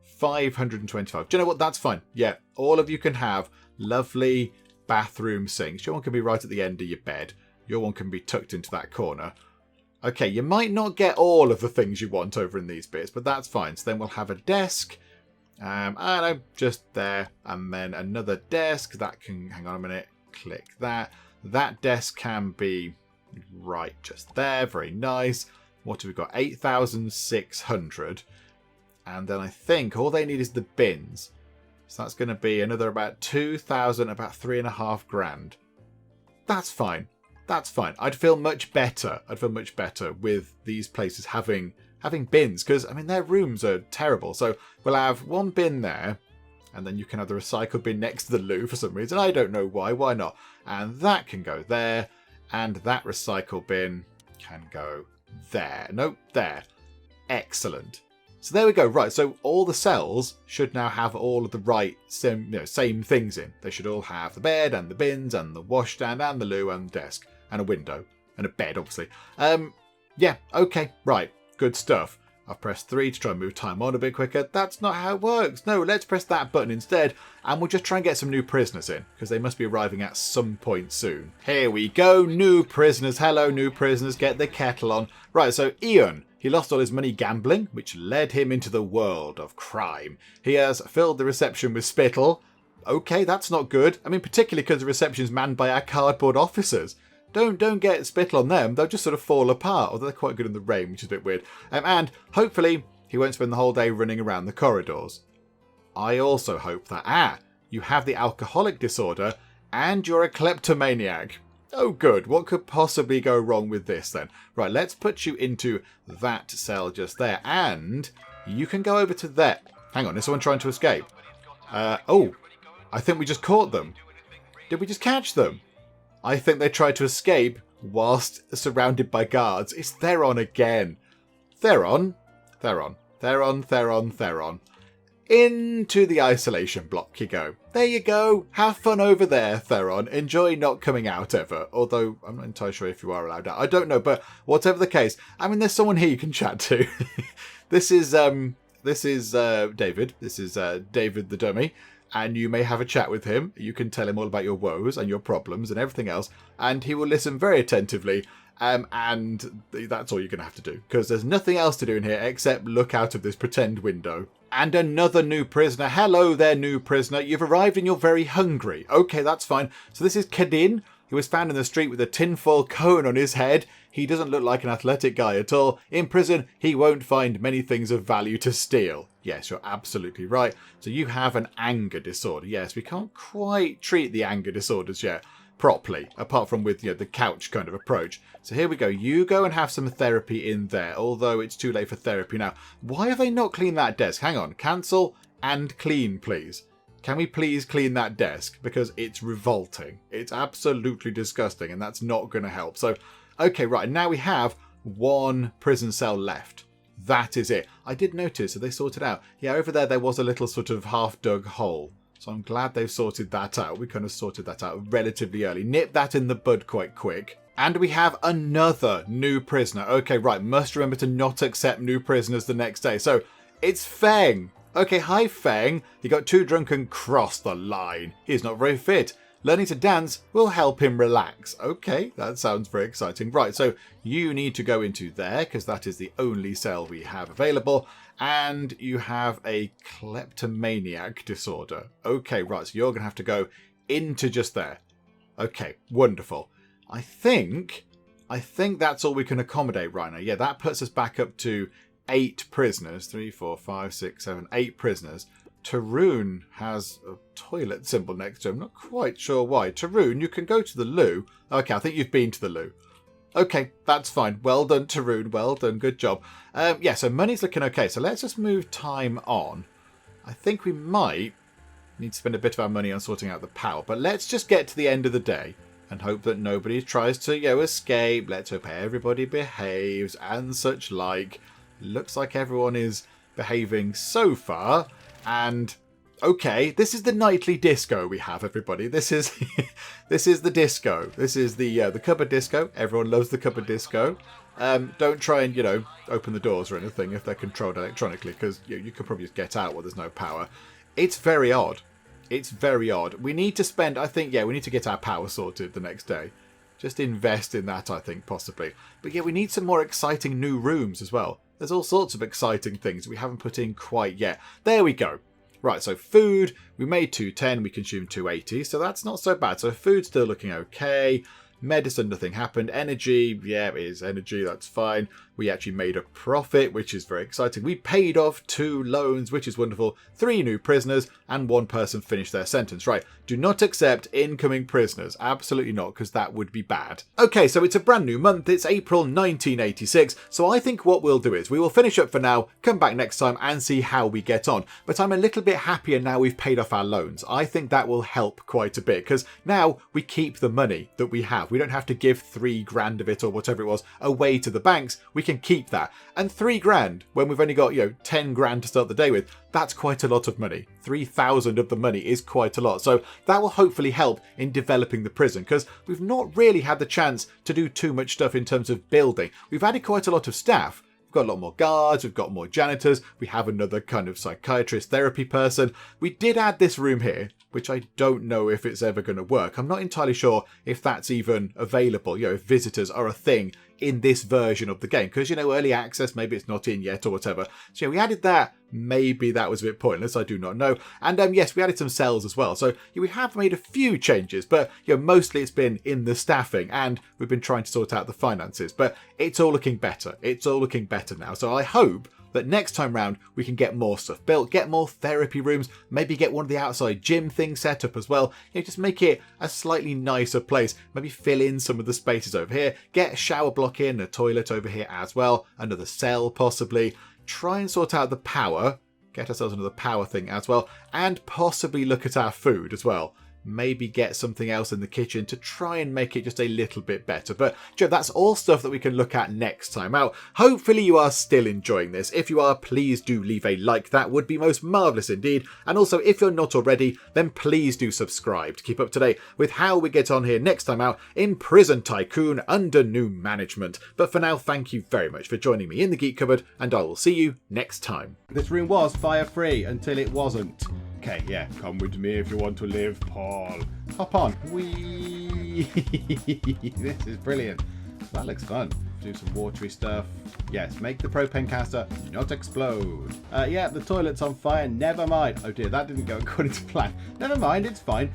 525. Do you know what? That's fine. Yeah, all of you can have lovely bathroom sinks. Your one can be right at the end of your bed. Your one can be tucked into that corner. Okay, you might not get all of the things you want over in these bits, but that's fine. So then we'll have a desk. I don't know, just there. And then another desk. That can, hang on a minute, click that. That desk can be right just there. Very nice. What have we got? 8,600. And then I think all they need is the bins. So that's going to be another about 2,000, about 3.5 grand. That's fine. That's fine. I'd feel much better. I'd feel much better with these places having bins, because I mean their rooms are terrible. So we'll have one bin there, and then you can have the recycle bin next to the loo for some reason. I don't know why. Why not? And that can go there, and that recycle bin can go there. Nope, there. Excellent. So there we go. Right, so all the cells should now have all of the right same things in. They should all have the bed and the bins and the washstand and the loo and the desk and a window and a bed, obviously. Yeah, okay, right, good stuff. I've pressed 3 to try and move time on a bit quicker. That's not how it works. No, let's press that button instead, and we'll just try and get some new prisoners in, because they must be arriving at some point soon. Here we go, new prisoners. Hello, new prisoners. Get the kettle on. Right, so Ian, he lost all his money gambling, which led him into the world of crime. He has filled the reception with spittle. Okay, that's not good. I mean, particularly because the reception's manned by our cardboard officers. Don't get spittle on them. They'll just sort of fall apart, although they're quite good in the rain, which is a bit weird. And hopefully he won't spend the whole day running around the corridors. I also hope that, you have the alcoholic disorder and you're a kleptomaniac. Oh, good. What could possibly go wrong with this then? Right, let's put you into that cell just there. And you can go over to there. Hang on, is someone trying to escape? Oh, I think we just caught them. Did we just catch them? I think they tried to escape whilst surrounded by guards. It's Theron again. Theron. Into the isolation block you go. There you go. Have fun over there, Theron. Enjoy not coming out ever. Although, I'm not entirely sure if you are allowed out. I don't know, but whatever the case, I mean, there's someone here you can chat to. This is David. This is David the dummy. And you may have a chat with him. You can tell him all about your woes and your problems and everything else. And he will listen very attentively. And that's all you're going to have to do. Because there's nothing else to do in here except look out of this pretend window. And another new prisoner. Hello there, new prisoner. You've arrived and you're very hungry. Okay, that's fine. So this is Kadin. He was found in the street with a tinfoil cone on his head. He doesn't look like an athletic guy at all. In prison, he won't find many things of value to steal. Yes, you're absolutely right. So you have an anger disorder. Yes, we can't quite treat the anger disorders yet properly, apart from with the couch kind of approach. So here we go. You go and have some therapy in there, although it's too late for therapy now. Why have they not cleaned that desk? Hang on. Cancel and clean, please. Can we please clean that desk? Because it's revolting. It's absolutely disgusting, and that's not going to help. So, okay, right. Now we have one prison cell left. That is it. I did notice that they sorted out. Yeah, over there was a little sort of half-dug hole. So I'm glad they've sorted that out. We kind of sorted that out relatively early. Nip that in the bud quite quick. And we have another new prisoner. Okay, right. Must remember to not accept new prisoners the next day. So it's Feng. Okay, hi Feng. He got too drunk and crossed the line. He's not very fit. Learning to dance will help him relax. Okay, that sounds very exciting. Right, so you need to go into there because that is the only cell we have available. And you have a kleptomaniac disorder. Okay, right, so you're going to have to go into just there. Okay, wonderful. I think that's all we can accommodate right now. Yeah, that puts us back up to 8 prisoners. 3, 4, 5, 6, 7, 8 prisoners. Tarun has a toilet symbol next to him. Not quite sure why. Tarun, you can go to the loo. Okay, I think you've been to the loo. Okay, that's fine. Well done, Tarun. Well done. Good job. Yeah, so money's looking okay. So let's just move time on. I think we might need to spend a bit of our money on sorting out the power. But let's just get to the end of the day and hope that nobody tries to, escape. Let's hope everybody behaves and such like. Looks like everyone is behaving so far. And okay, this is the nightly disco we have, everybody. This is this is the disco. This is the cupboard disco. Everyone loves the cupboard disco. Don't try and, open the doors or anything if they're controlled electronically, because you could probably just get out while there's no power. It's very odd. It's very odd. We need to spend, I think, we need to get our power sorted the next day. Just invest in that, I think, possibly. But yeah, we need some more exciting new rooms as well. There's all sorts of exciting things we haven't put in quite yet. There we go. Right, so food, we made 210, we consumed 280, so that's not so bad. So food's still looking okay. Medicine, nothing happened. Energy, yeah, it is energy, that's fine. We actually made a profit, which is very exciting. We paid off 2 loans, which is wonderful. 3 new prisoners, and 1 person finished their sentence. Right, do not accept incoming prisoners. Absolutely not, because that would be bad. Okay, so it's a brand new month. It's April 1986. So I think what we'll do is we will finish up for now, come back next time, and see how we get on. But I'm a little bit happier now we've paid off our loans. I think that will help quite a bit, because now we keep the money that we have. We don't have to give 3 grand of it or whatever it was away to the banks. We can keep that. And 3 grand, when we've only got, 10 grand to start the day with, that's quite a lot of money. 3,000 of the money is quite a lot. So that will hopefully help in developing the prison, because we've not really had the chance to do too much stuff in terms of building. We've added quite a lot of staff. We've got a lot more guards, we've got more janitors, we have another kind of psychiatrist therapy person. We did add this room here, which I don't know if it's ever going to work. I'm not entirely sure if that's even available, if visitors are a thing in this version of the game, because early access, maybe it's not in yet or whatever. So we added that. Maybe that was a bit pointless, I do not know. And yes, we added some cells as well. So we have made a few changes, but mostly it's been in the staffing, and we've been trying to sort out the finances. But it's all looking better. It's all looking better now. So I hope that next time round we can get more stuff built, get more therapy rooms, maybe get one of the outside gym things set up as well. Just make it a slightly nicer place. Maybe fill in some of the spaces over here, get a shower block in, a toilet over here as well, another cell possibly. Try and sort out the power, get ourselves another power thing as well, and possibly look at our food as well. Maybe get something else in the kitchen to try and make it just a little bit better. But that's all stuff that we can look at next time out. Hopefully you are still enjoying this. If you are, please do leave a like. That would be most marvellous indeed. And also, if you're not already, then please do subscribe to keep up to date with how we get on here next time out in Prison Tycoon under new management. But for now, thank you very much for joining me in the Geek Cupboard, and I will see you next time. This room was fire-free until it wasn't. Okay, yeah, come with me if you want to live, Paul. Hop on. Whee! This is brilliant. That looks fun. Do some watery stuff. Yes, make the propane canister not explode. Yeah, the toilet's on fire. Never mind. Oh dear, that didn't go according to plan. Never mind, it's fine.